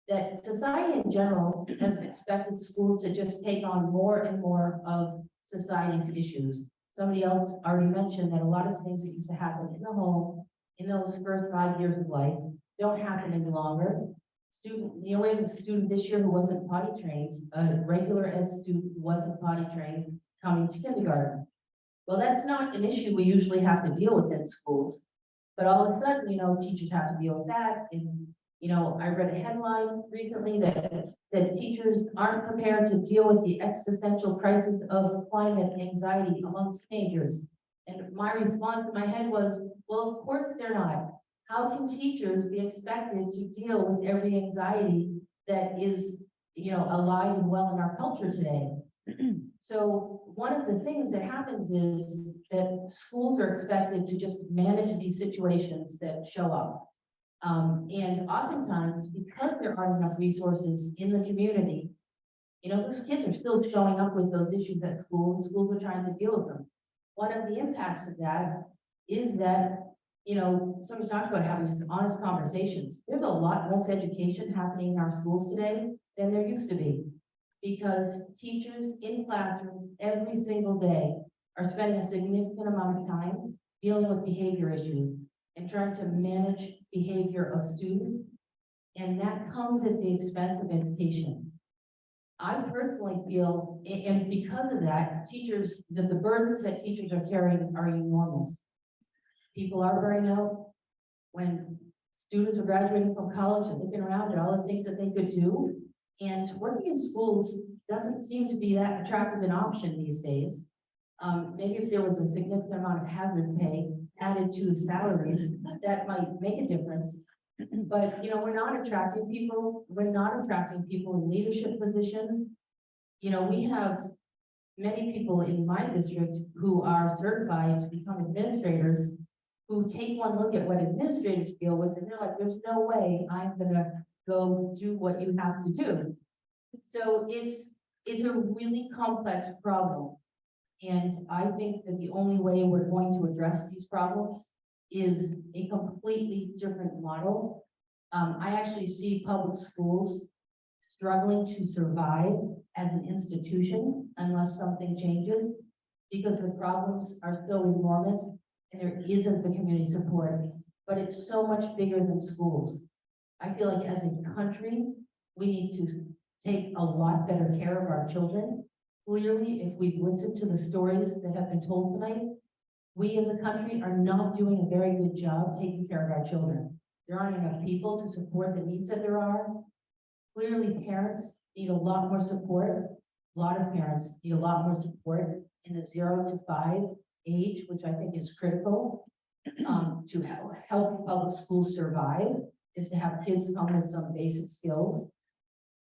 that society in general has expected schools to just take on more and more of society's issues. Somebody else already mentioned that a lot of things that used to happen in the home in those first 5 years of life don't happen any longer. We have a student this year who wasn't potty trained, a regular ed student who wasn't potty trained coming to kindergarten. Well, that's not an issue we usually have to deal with in schools, but all of a sudden, teachers have to deal with that. And, I read a headline recently that said teachers aren't prepared to deal with the existential crisis of climate anxiety among teenagers. And my response in my head was, well, of course they're not. How can teachers be expected to deal with every anxiety that is, alive and well in our culture today? So one of the things that happens is that schools are expected to just manage these situations that show up. And oftentimes, because there aren't enough resources in the community, those kids are still showing up with those issues at school, and schools are trying to deal with them. One of the impacts of that is that somebody talked about having just honest conversations. There's a lot less education happening in our schools today than there used to be, because teachers in classrooms every single day are spending a significant amount of time dealing with behavior issues and trying to manage behavior of students. And that comes at the expense of education. I personally feel, and because of that, the burdens that teachers are carrying are enormous. People are burning out. When students are graduating from college and looking around at all the things that they could do, and working in schools doesn't seem to be that attractive an option these days. Maybe if there was a significant amount of hazard pay added to salaries, that might make a difference. But, we're not attracting people. We're not attracting people in leadership positions. We have many people in my district who are certified to become administrators, who take one look at what administrators deal with, and they're like, there's no way I'm gonna go do what you have to do. So it's a really complex problem. And I think that the only way we're going to address these problems is a completely different model. I actually see public schools struggling to survive as an institution unless something changes, because the problems are so enormous and there isn't the community support, but it's so much bigger than schools. I feel like as a country, we need to take a lot better care of our children. Clearly, if we've listened to the stories that have been told tonight, we as a country are not doing a very good job taking care of our children. There aren't enough people to support the needs that there are. Clearly, parents need a lot more support. A lot of parents need a lot more support in the 0 to 5 age, which I think is critical. to help public schools survive, is to have kids come with some basic skills.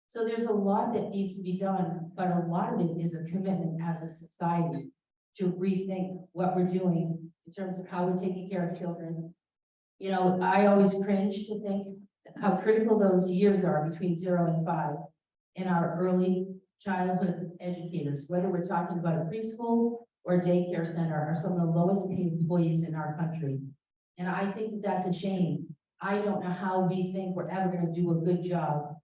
So there's a lot that needs to be done, but a lot of it is a commitment as a society to rethink what we're doing in terms of how we're taking care of children. You know, I always cringe to think how critical those years are between 0 and 5 in our early childhood educators, whether we're talking about a preschool or daycare center, are some of the lowest paid employees in our country. And I think that that's a shame. I don't know how we think we're ever going to do a good job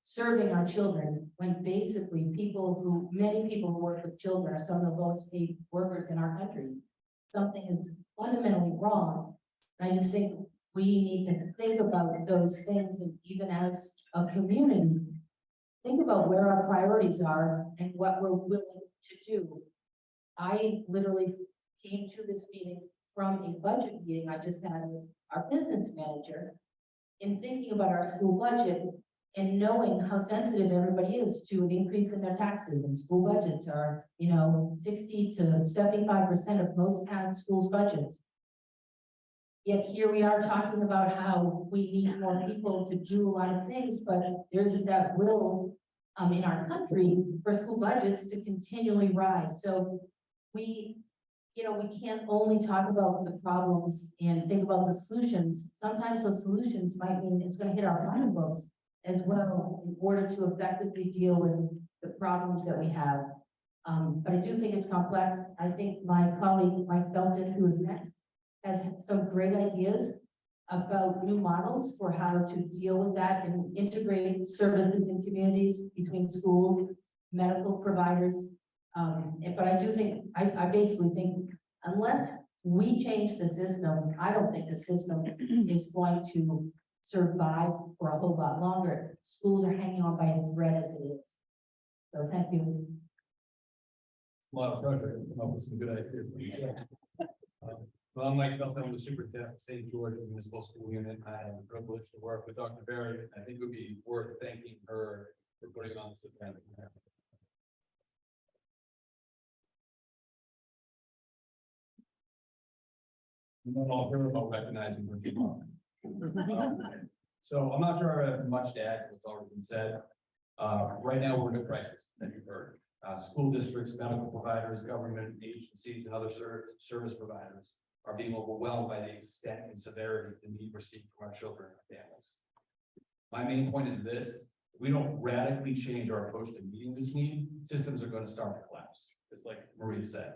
serving our children, when basically many people who work with children are some of the lowest paid workers in our country. Something is fundamentally wrong. And I just think we need to think about those things, and even as a community, think about where our priorities are and what we're willing to do. I literally came to this meeting from a budget meeting I just had with our business manager, in thinking about our school budget and knowing how sensitive everybody is to an increase in their taxes, and school budgets are, 60 to 75% of most town schools' budgets. Yet here we are talking about how we need more people to do a lot of things, but there isn't that will in our country for school budgets to continually rise. So we can't only talk about the problems and think about the solutions. Sometimes those solutions might mean it's going to hit our pocketbooks as well, in order to effectively deal with the problems that we have. But I do think it's complex. I think my colleague, Mike Felton, who is next, has some great ideas about new models for how to deal with that and integrate services in communities between schools, medical providers. But I do think, I basically think, unless we change the system, I don't think the system is going to survive for a whole lot longer. Schools are hanging on by a thread as it is. So thank you. A lot of pressure to come up with some good ideas. Well, I'm Mike Felton, I'm the superintendent of St. George Municipal School Unit. I have the privilege to work with Dr. Berry. I think it would be worth thanking her for putting on this event. I'm not all here about recognizing her tomorrow. So I'm not sure I have much to add to what's already been said. Right now, we're in a crisis that you've heard. School districts, medical providers, government agencies, and other service providers are being overwhelmed by the extent and severity of the need received from our children and families. My main point is this: if we don't radically change our approach to meeting this need, systems are going to start to collapse, just like Maria said.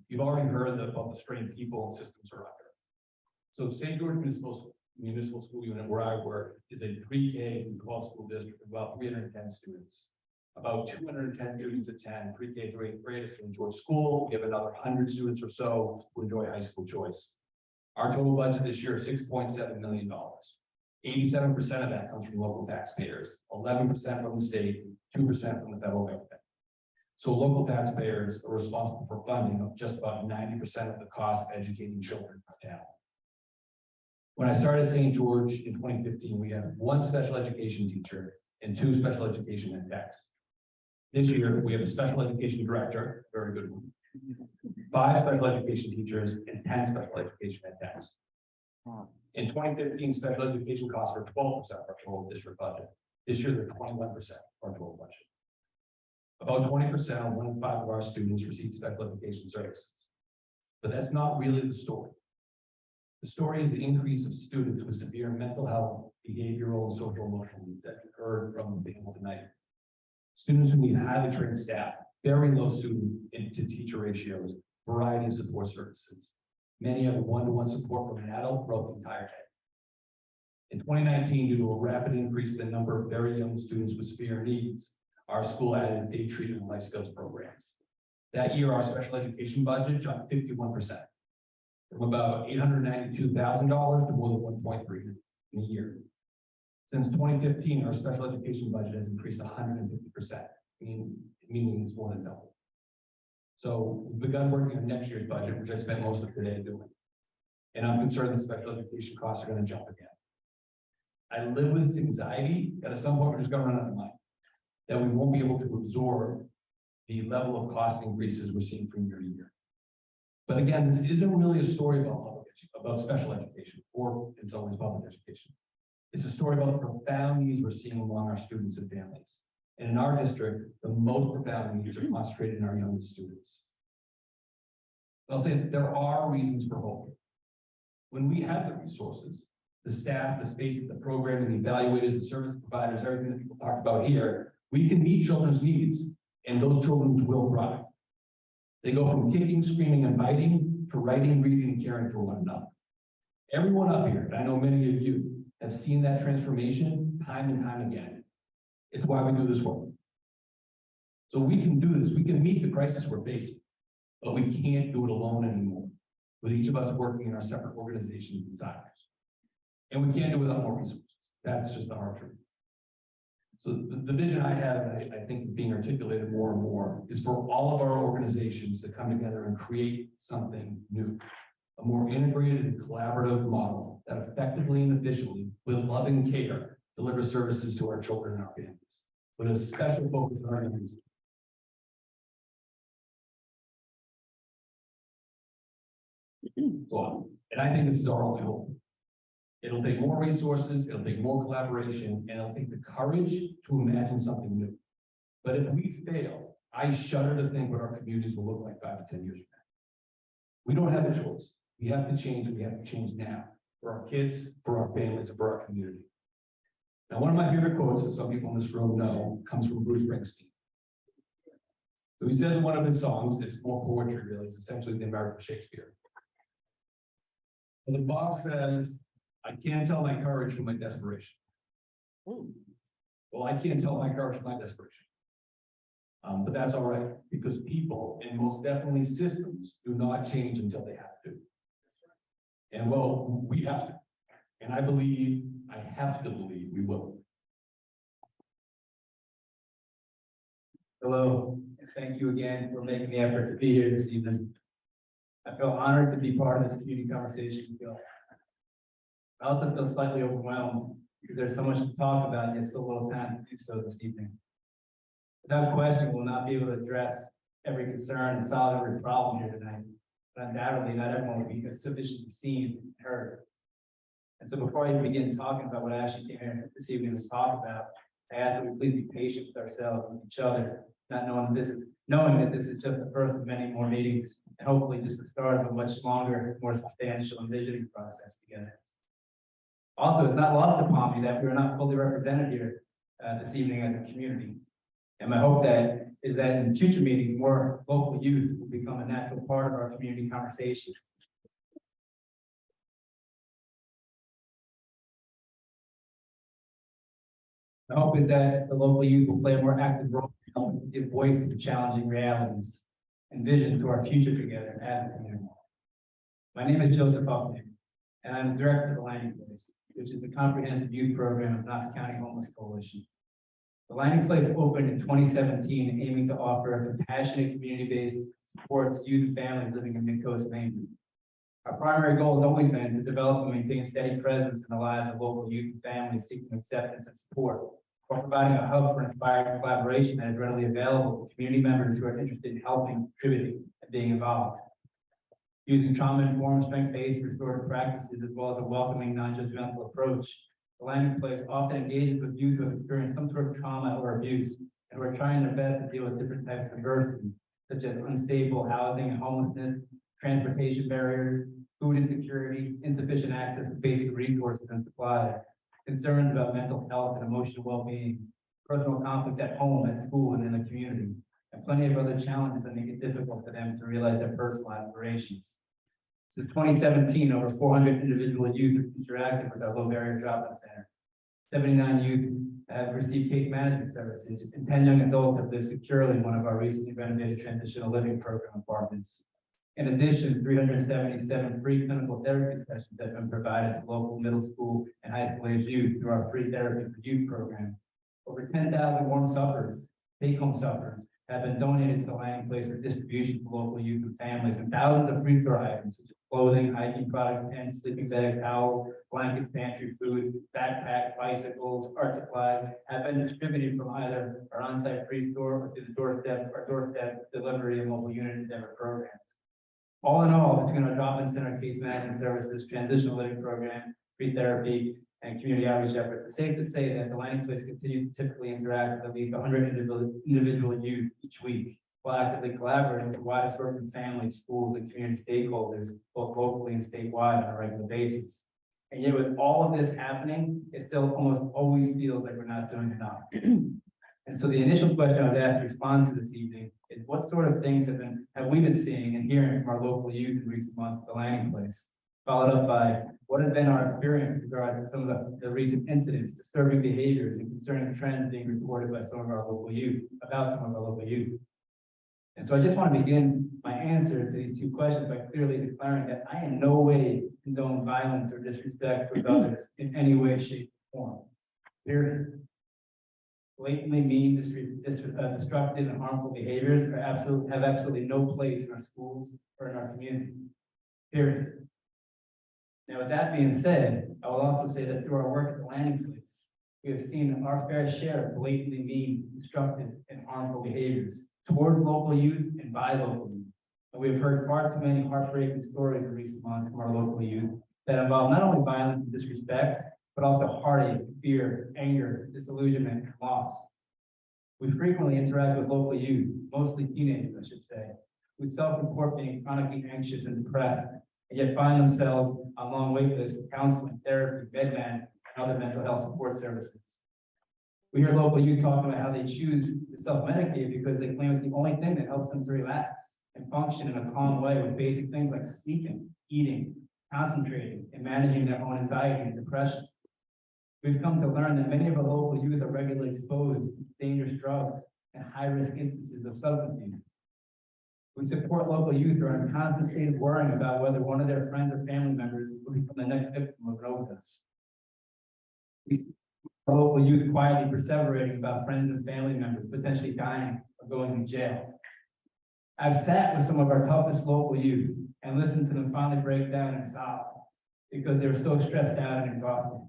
You've already heard about the strain people and systems are under. So St. George Municipal School Unit, where I work, is a pre-K and 12 school district of about 310 students. About 210 students attend pre-K through 8th grade at St. George School. We have another 100 students or so who enjoy high school choice. Our total budget this year is $6.7 million. 87% of that comes from local taxpayers, 11% from the state, 2% from the federal government. So local taxpayers are responsible for funding of just about 90% of the cost of educating children in our town. When I started at St. George in 2015, we had 1 special education teacher and 2 special education ed techs. This year, we have a special education director, very good one, 5 special education teachers, and 10 special education ed techs. In 2015, special education costs were 12% of our total district budget. This year, they're 21% of our total budget. About 20% or 1 in 5 of our students receive special education services. But that's not really the story. The story is the increase of students with severe mental health, behavioral, and social emotional needs that you heard from the panel tonight. Students who need highly trained staff, very low student to teacher ratios, variety of support services. Many have one-to-one support from an adult throughout the entire day. In 2019, due to a rapid increase in the number of very young students with severe needs, our school added day treatment and life skills programs. That year, our special education budget jumped 51%, from about $892,000 to more than $1.3 million in a year. Since 2015, our special education budget has increased 150%, meaning it's more than double. So we've begun working on next year's budget, which I spent most of today doing. And I'm concerned that special education costs are going to jump again. I live with this anxiety that at some point we're just going to run out of money, that we won't be able to absorb the level of cost increases we're seeing from year to year. But again, this isn't really a story about special education or in some ways public education. It's a story about the profound needs we're seeing among our students and families. And in our district, the most profound needs are concentrated in our youngest students. I'll say that there are reasons for hope. When we have the resources, the staff, the space, the programming, the evaluators, the service providers, everything that people talked about here, we can meet children's needs, and those children will thrive. They go from kicking, screaming, and biting to writing, reading, and caring for one another. Everyone up here, and I know many of you, have seen that transformation time and time again. It's why we do this work. So we can do this. We can meet the crisis we're facing, but we can't do it alone anymore, with each of us working in our separate organizations and silos. And we can't do it without more resources. That's just the hard truth. So the vision I have, and I think is being articulated more and more, is for all of our organizations to come together and create something new. A more integrated and collaborative model that effectively and efficiently, with love and care, delivers services to our children and our families, with a special focus on our youth. And I think this is our only hope. It'll take more resources, it'll take more collaboration, and it'll take the courage to imagine something new. But if we fail, I shudder to think what our communities will look like 5 to 10 years from now. We don't have a choice. We have to change, and we have to change now for our kids, for our families, and for our community. Now, one of my favorite quotes that some people in this room know comes from Bruce Springsteen. So he says in one of his songs, it's more poetry really, it's essentially the American Shakespeare. And the boss says, I can't tell my courage from my desperation. Well, I can't tell my courage from my desperation. But that's all right, because people, and most definitely systems, do not change until they have to. And well, we have to. And I have to believe we will. Hello, and thank you again for making the effort to be here this evening. I feel honored to be part of this community conversation with you all. I also feel slightly overwhelmed because there's so much to talk about, yet so little time to do so this evening. Without question, we'll not be able to address every concern and solve every problem here tonight, but undoubtedly not everyone will be sufficiently seen and heard. And so before I even begin talking about what I actually came here this evening to talk about, I ask that we please be patient with ourselves and each other, not knowing that this is just the first of many more meetings, and hopefully just the start of a much longer, more substantial envisioning process together. Also, it's not lost upon me that we are not fully represented here this evening as a community. And my hope is that in future meetings, more local youth will become a natural part of our community conversation. The hope is that the local youth will play a more active role in helping give voice to the challenging realities and vision to our future together as a community. My name is Joseph Hufnagel, and I'm the director of the Landing Place, which is the comprehensive youth program of Knox County Homeless Coalition. The Landing Place opened in 2017, aiming to offer a compassionate, community-based support to youth and families living in Midcoast, Maine. Our primary goal has always been to develop and maintain a steady presence in the lives of local youth and families seeking acceptance and support, while providing a hub for inspired collaboration that is readily available to community members who are interested in helping, contributing, and being involved. Using trauma-informed, strength-based restorative practices, as well as a welcoming, non-judgmental approach, the Landing Place often engages with youth who have experienced some sort of trauma or abuse, and who are trying their best to deal with different types of adversity, such as unstable housing and homelessness, transportation barriers, food insecurity, insufficient access to basic resources and supplies, concerns about mental health and emotional well-being, personal conflicts at home, at school, and in the community, and plenty of other challenges that make it difficult for them to realize their personal aspirations. Since 2017, over 400 individual youth have interacted with our low barrier drop-in center. 79 youth have received case management services, and 10 young adults have lived securely in one of our recently renovated transitional living program apartments. In addition, 377 free clinical therapy sessions have been provided to local middle school and high school age youth through our free therapy for youth program. Over 10,000 warm suppers, take-home suppers, have been donated to the Landing Place for distribution to local youth and families, and thousands of free throw items such as clothing, hygiene products, tents, sleeping bags, towels, blankets, pantry food, backpacks, bicycles, art supplies have been distributed from either our on-site free store or through the doorstep delivery and mobile unit endeavor programs. All in all, between our drop-in center, case management services, transitional living program, free therapy, and community outreach efforts, it's safe to say that the Landing Place continues to typically interact with at least 100 individual youth each week, while actively collaborating with the widest group of families, schools, and community stakeholders, both locally and statewide on a regular basis. And yet with all of this happening, it still almost always feels like we're not doing enough. And so the initial question I would ask to respond to this evening is what sort of things have we been seeing and hearing from our local youth in recent months at the Landing Place? Followed up by what has been our experience with regards to some of the recent incidents, disturbing behaviors, and concerning trends being reported by some of our local youth, about some of our local youth. And so I just want to begin my answer to these two questions by clearly declaring that I in no way condone violence or disrespect towards others in any way, shape, or form. Period. Blatantly mean, destructive, and harmful behaviors have absolutely no place in our schools or in our community. Period. Now, with that being said, I will also say that through our work at the Landing Place, we have seen our fair share of blatantly mean, destructive, and harmful behaviors towards local youth and by local youth. And we have heard far too many heartbreaking stories in recent months from our local youth that involve not only violence and disrespect, but also heartache, fear, anger, disillusionment, and loss. We frequently interact with local youth, mostly teenagers, I should say, who self-report being chronically anxious and depressed, and yet find themselves on long wait lists for counseling, therapy, MedMan, and other mental health support services. We hear local youth talking about how they choose to self-medicate because they claim it's the only thing that helps them to relax and function in a calm way with basic things like sleeping, eating, concentrating, and managing their own anxiety and depression. We've come to learn that many of our local youth are regularly exposed to dangerous drugs and high-risk instances of substance use. We support local youth who are in constant state of worrying about whether one of their friends or family members will become the next victim of an overdose. We see our local youth quietly perseverating about friends and family members potentially dying or going to jail. I've sat with some of our toughest local youth and listened to them finally break down and sob because they were so stressed out and exhausted.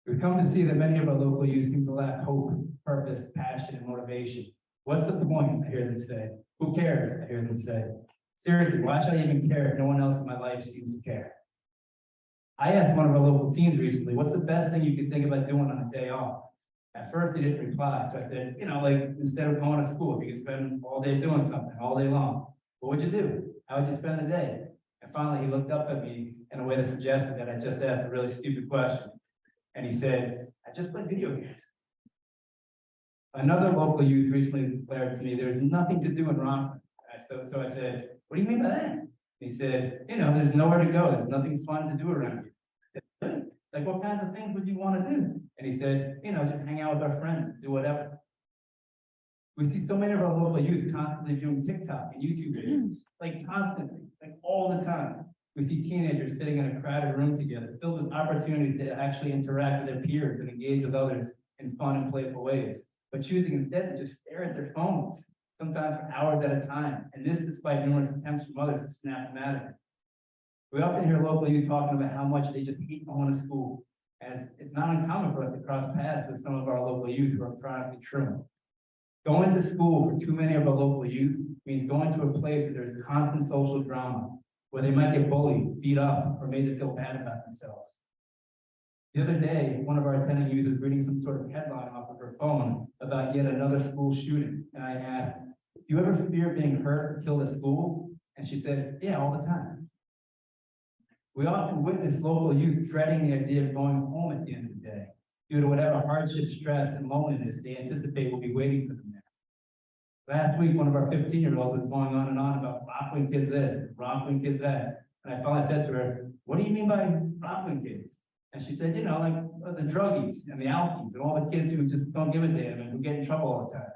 We've come to see that many of our local youth seem to lack hope, purpose, passion, and motivation. What's the point? I hear them say. Who cares? I hear them say. Seriously, why should I even care if no one else in my life seems to care? I asked one of our local teens recently, what's the best thing you could think about doing on a day off? At first, he didn't reply, so I said, like instead of going to school, if you could spend all day doing something, all day long, what would you do? How would you spend the day? And finally, he looked up at me in a way that suggested that I just asked a really stupid question. And he said, I just play video games. Another local youth recently declared to me, there's nothing to do in Rockland. So I said, what do you mean by that? He said, there's nowhere to go. There's nothing fun to do around here. Like, what kinds of things would you want to do? And he said, just hang out with our friends, do whatever. We see so many of our local youth constantly doing TikTok and YouTube videos, like constantly, like all the time. We see teenagers sitting in a crowded room together, filled with opportunities to actually interact with their peers and engage with others in fun and playful ways, but choosing instead to just stare at their phones, sometimes for hours at a time, and this despite numerous attempts from others to snap them out of it. We often hear local youth talking about how much they just hate going to school, as it's not uncommon for us to cross paths with some of our local youth who are chronically truant. Going to school for too many of our local youth means going to a place where there's constant social drama, where they might get bullied, beat up, or made to feel bad about themselves. The other day, one of our attending youth was reading some sort of headline off of her phone about yet another school shooting. And I asked, do you ever fear being hurt or killed at school? And she said, yeah, all the time. We often witness local youth dreading the idea of going home at the end of the day, due to whatever hardship, stress, and loneliness they anticipate will be waiting for them there. Last week, one of our 15-year-olds was going on and on about Rockland kids this, Rockland kids that. And I finally said to her, what do you mean by Rockland kids? And she said, like the druggies and the alkies and all the kids who just don't give a damn and who get in trouble all the time.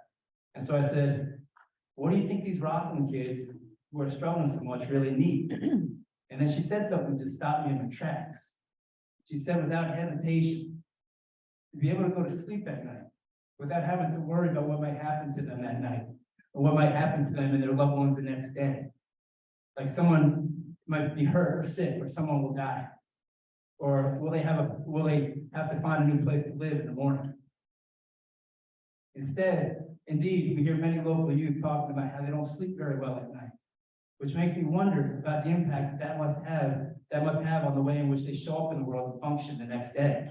And so I said, what do you think these Rockland kids who are struggling so much really need? And then she said something that stopped me in my tracks. She said without hesitation, to be able to go to sleep at night without having to worry about what might happen to them that night or what might happen to them and their loved ones the next day. Like someone might be hurt or sick or someone will die. Or will they have to find a new place to live in the morning? Instead, indeed, we hear many local youth talking about how they don't sleep very well at night. which makes me wonder about the impact that must have on the way in which they show up in the world and function the next day.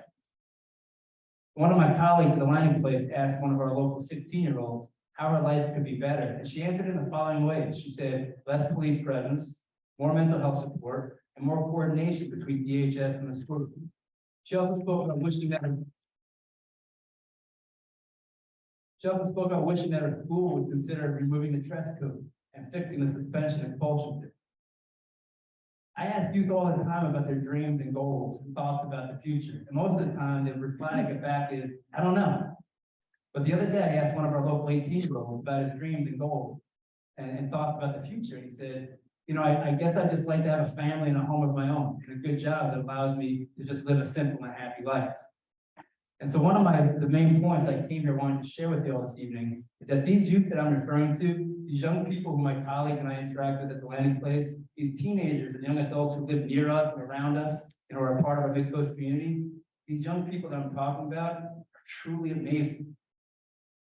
One of my colleagues at the landing place asked one of our local 16-year-olds how her life could be better, and she answered in the following ways. She said, less police presence, more mental health support, and more coordination between DHS and the school. She also spoke about wishing that her school would consider removing the dress code and fixing the suspension and expulsion. I ask youth all the time about their dreams and goals and thoughts about the future. And most of the time, the reply I get back is, I don't know. But the other day, I asked one of our local 18-year-olds about his dreams and goals and thoughts about the future. And he said, you know, I guess I'd just like to have a family and a home of my own and a good job that allows me to just live a simple and happy life. And so one of the main points that I came here wanting to share with you all this evening is that these youth that I'm referring to, these young people who my colleagues and I interact with at the landing place, these teenagers and young adults who live near us and around us and are a part of our Midcoast community, these young people that I'm talking about are truly amazing.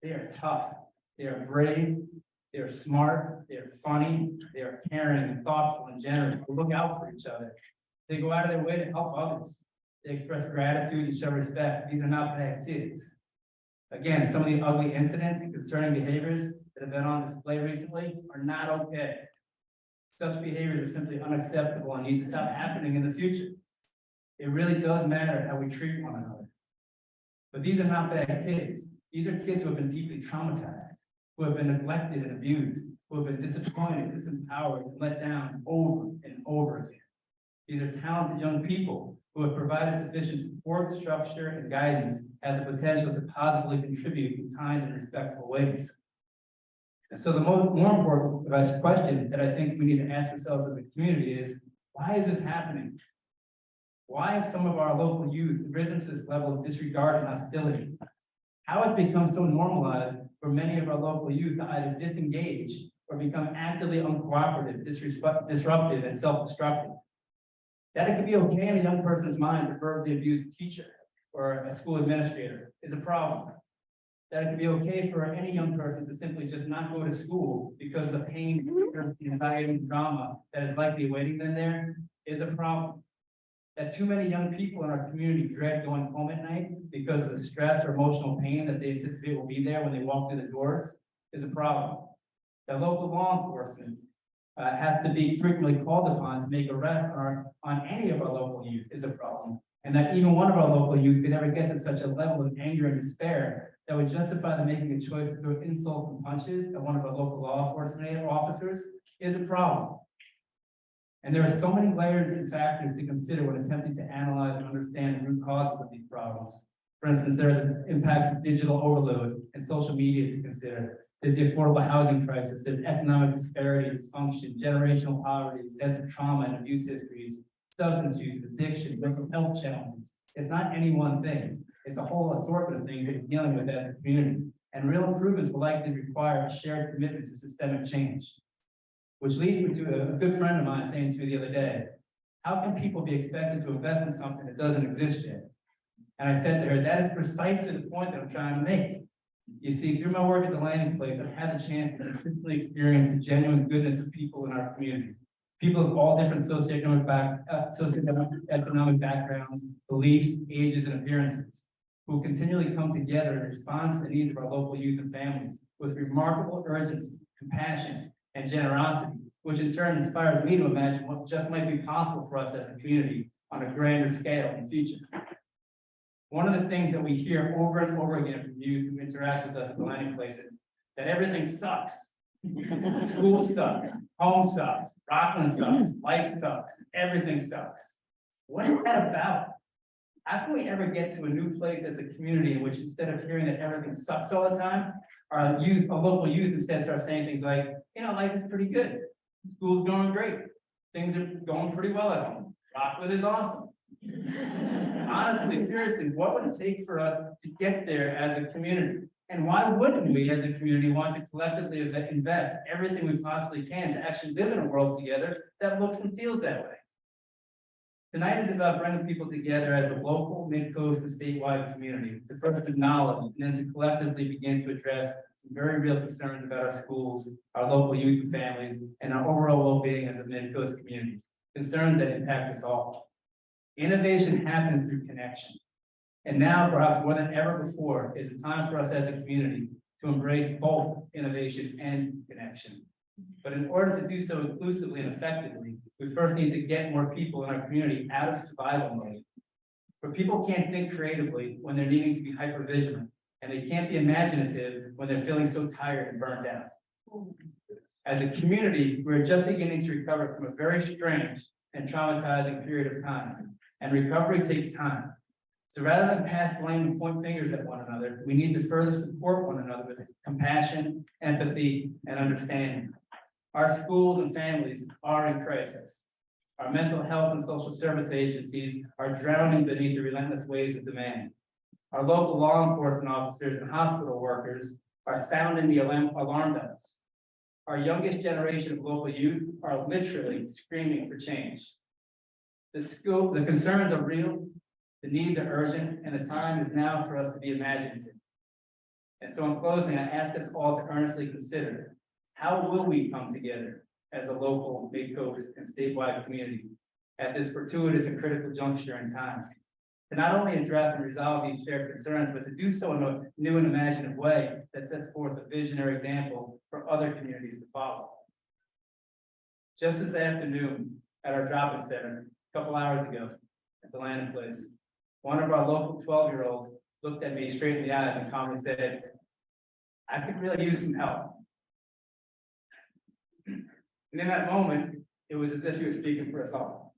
They are tough, they are brave, they are smart, they are funny, they are caring and thoughtful and generous. They look out for each other. They go out of their way to help others. They express gratitude and show respect. These are not bad kids. Again, some of the ugly incidents and concerning behaviors that have been on display recently are not okay. Such behaviors are simply unacceptable and need to stop happening in the future. It really does matter how we treat one another. But these are not bad kids. These are kids who have been deeply traumatized, who have been neglected and abused, who have been disappointed, disempowered, and let down over and over again. These are talented young people who have provided sufficient support, structure, and guidance, have the potential to positively contribute in kind and respectful ways. And so the more important question that I think we need to ask ourselves as a community is, why is this happening? Why have some of our local youth risen to this level of disregard and hostility? How has it become so normalized for many of our local youth to either disengage or become actively uncooperative, disruptive, and self-destructive? That it could be okay in a young person's mind to verbally abuse a teacher or a school administrator is a problem. That it could be okay for any young person to simply just not go to school because of the pain, anxiety, and drama that is likely awaiting them there is a problem. That too many young people in our community dread going home at night because of the stress or emotional pain that they anticipate will be there when they walk through the doors is a problem. That local law enforcement has to be frequently called upon to make arrests on any of our local youth is a problem. And that even one of our local youth could ever get to such a level of anger and despair that would justify them making a choice to throw insults and punches at one of our local law enforcement officers is a problem. And there are so many layers and factors to consider when attempting to analyze and understand the root causes of these problems. For instance, there are the impacts of digital overload and social media to consider. There's the affordable housing crisis, there's economic disparity, dysfunction, generational poverty, extensive trauma and abuse histories, substance use, addiction, mental health challenges. It's not any one thing. It's a whole assortment of things that we're dealing with as a community. And real improvements will likely require a shared commitment to systemic change. Which leads me to a good friend of mine saying to me the other day, how can people be expected to invest in something that doesn't exist yet? And I said to her, that is precisely the point that I'm trying to make. You see, through my work at the landing place, I've had the chance to consistently experience the genuine goodness of people in our community. People of all different socioeconomic backgrounds, beliefs, ages, and appearances, who continually come together in response to the needs of our local youth and families with remarkable urgency, compassion, and generosity, which in turn inspires me to imagine what just might be possible for us as a community on a grander scale in the future. One of the things that we hear over and over again from youth who interact with us at the landing place is that everything sucks. School sucks, home sucks, Rockland sucks, life sucks, everything sucks. What is that about? How can we ever get to a new place as a community in which instead of hearing that everything sucks all the time, our local youth instead start saying things like, you know, life is pretty good. School's going great. Things are going pretty well at home. Rockland is awesome. Honestly, seriously, what would it take for us to get there as a community? And why wouldn't we as a community want to collectively invest everything we possibly can to actually live in a world together that looks and feels that way? Tonight is about bringing people together as a local, mid-coast, and statewide community to further acknowledge and then to collectively begin to address some very real concerns about our schools, our local youth and families, and our overall well-being as a mid-coast community. Concerns that impact us all. Innovation happens through connection. And now, perhaps more than ever before, is the time for us as a community to embrace both innovation and connection. But in order to do so inclusively and effectively, we first need to get more people in our community out of survival mode. For people can't think creatively when they're needing to be hypervigilant, and they can't be imaginative when they're feeling so tired and burnt out. As a community, we're just beginning to recover from a very strange and traumatizing period of time, and recovery takes time. So rather than pass blame and point fingers at one another, we need to further support one another with compassion, empathy, and understanding. Our schools and families are in crisis. Our mental health and social service agencies are drowning beneath the relentless waves of demand. Our local law enforcement officers and hospital workers are sounding the alarm bells. Our youngest generation of local youth are literally screaming for change. The concerns are real, the needs are urgent, and the time is now for us to be imaginative. And so in closing, I ask us all to earnestly consider, how will we come together as a local, mid-coast, and statewide community at this fortuitous and critical juncture in time to not only address and resolve these shared concerns, but to do so in a new and imaginative way that sets forth a visionary example for other communities to follow. Just this afternoon at our drop-in center, a couple hours ago at the Landon Place, one of our local 12-year-olds looked at me straight in the eyes and calmly said, "I could really use some help." And in that moment, it was as if he was speaking for us all.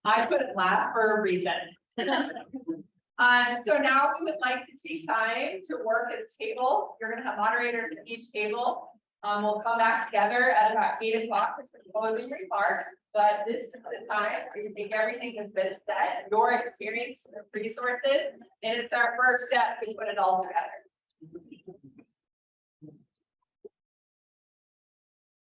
I put it last for a reason. So now we would like to take time to work as tables. You're gonna have moderators at each table. We'll come back together at about 8 o'clock for some closing remarks, but this is the time where you take everything that's been said, your experience, resources, and it's our first step to put it all together.